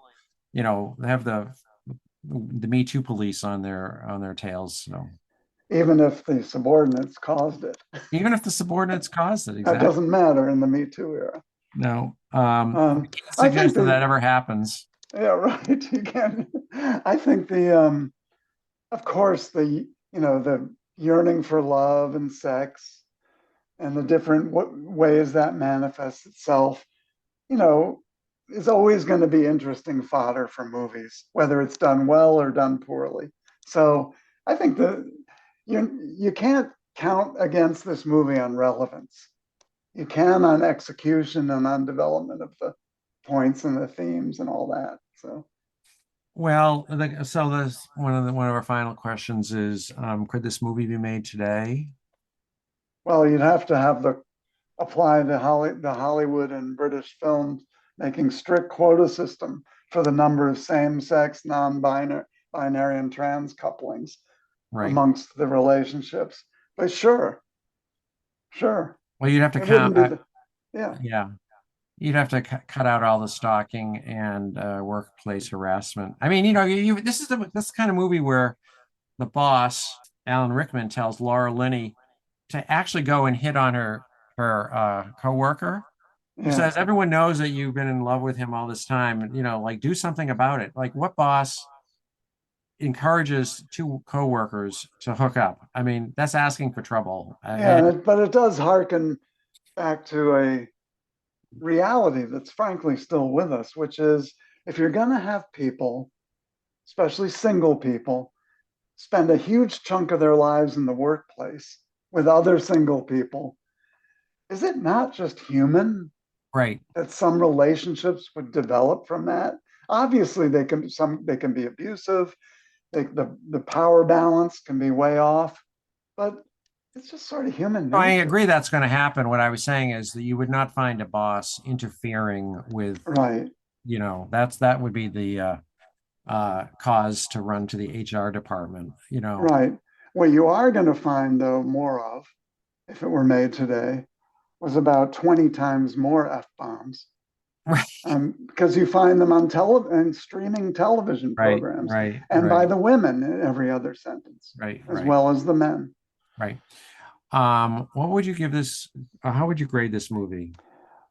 have the Me Too police on their tails. So Even if the subordinates caused it, even if the subordinates caused it, that exactly. doesn't matter in the Me Too era. No, we Um, can't I think suggest that that ever happens. yeah, right. You can. I think of course, the yearning for love and sex and the different ways that manifests itself, you know, is always going to be interesting fodder for movies, whether it's done well or done poorly. So I think that you can't count against this movie on relevance. You can on execution and on development of the points and the themes and all that. So, Well, so this one of our final questions is, could this movie be made today? well, you'd have to have the apply the Hollywood and British films making strict quota system for the number of same-sex, non-binary, and trans couplings Right. amongst the relationships. But sure, sure, Well, you'd have to it wouldn't count. be the yeah, Yeah, you'd have to cut out all the stalking and workplace harassment. I mean, this is this kind of movie where the boss, Alan Rickman, tells Laura Linney to actually go and hit on her coworker. He yeah, says, everyone knows that you've been in love with him all this time. Like do something about it. Like what boss encourages two coworkers to hook up? I mean, that's asking for trouble. yeah. But it does harken back to a reality that's frankly still with us, which is if you're going to have people, especially single people, spend a huge chunk of their lives in the workplace with other single people, is it not just human Right. that some relationships would develop from that? Obviously, they can be abusive. The power balance can be way off, but it's just sort of human I nature, agree that's going to happen. What I was saying is that you would not find a boss interfering with, right? that would be the cause to run to the HR department, Right. What you are going to find, though, more of, if it were made today, was about 20 times more F bombs. Right, Because you find them on and streaming television right, programs right, and by right, the women in every other sentence, right, as right, well as the men. right. What would you give this? How would you grade this movie?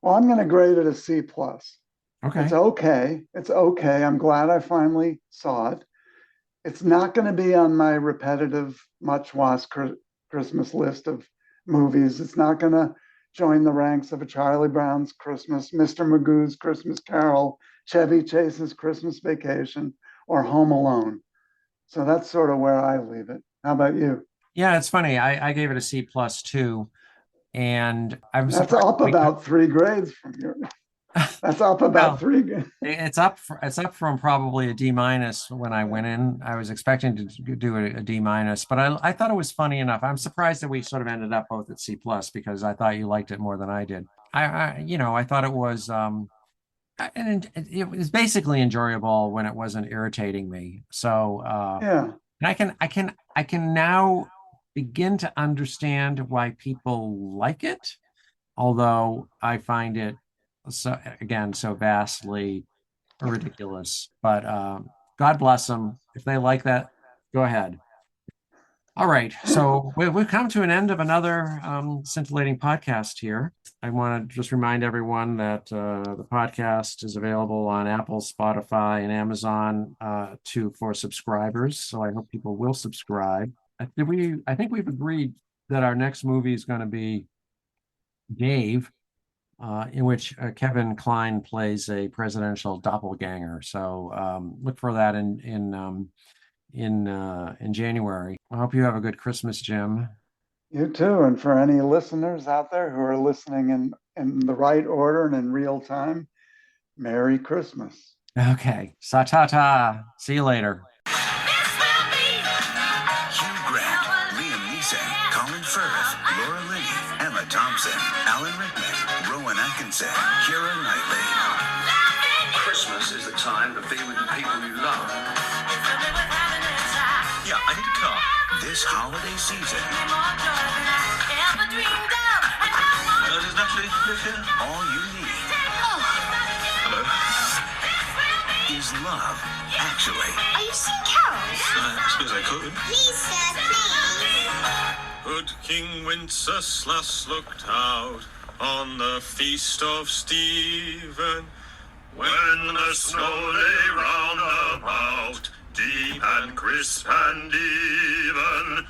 Well, I'm going to grade it a C plus. It's Okay. okay. It's okay. I'm glad I finally saw it. It's not going to be on my repetitive, much watched Christmas list of movies. It's not going to join the ranks of a Charlie Brown's Christmas, Mr. Magoo's Christmas Carol, Chevy Chase's Christmas Vacation, or Home Alone. So that's sort of where I leave it. How about you? Yeah, it's funny. I gave it a C plus too, and I'm That's surprised up we could. about 3 grades from your. That's up about Well, three. it's up from probably a D minus when I went in. I was expecting to do a D minus, but I thought it was funny enough. I'm surprised that we sort of ended up both at C plus because I thought you liked it more than I did. I thought it was and it was basically enjoyable when it wasn't irritating me. So Yeah, and I can now begin to understand why people like it, although I find it so vastly ridiculous. But God bless them. If they like that, go ahead. All right. So we've come to an end of another scintillating podcast here. I want to just remind everyone that the podcast is available on Apple, Spotify, and Amazon for subscribers. So I hope people will subscribe. I think we've agreed that our next movie is going to be Dave, in which Kevin Kline plays a presidential doppelganger. So look for that in January. I hope you have a good Christmas, Jim. You too. And for any listeners out there who are listening in the right order and in real time, Merry Christmas. Okay. Sa-ta-ta. See you later. Hugh Grant, Liam Neeson, Colin Firth, Laura Linney, Emma Thompson, Alan Rickman, Rowan Atkinson, Keira Knightley. Christmas is the time to be with the people you love. Yeah, I need a car. This holiday season, Does Natalie live here? all you need Hello. is love, actually. Are you seeing carols? I suppose I could. Please, sir, please. Good King Wenceslas looked out on the feast of Stephen, when the snow lay round about, deep and crisp and even.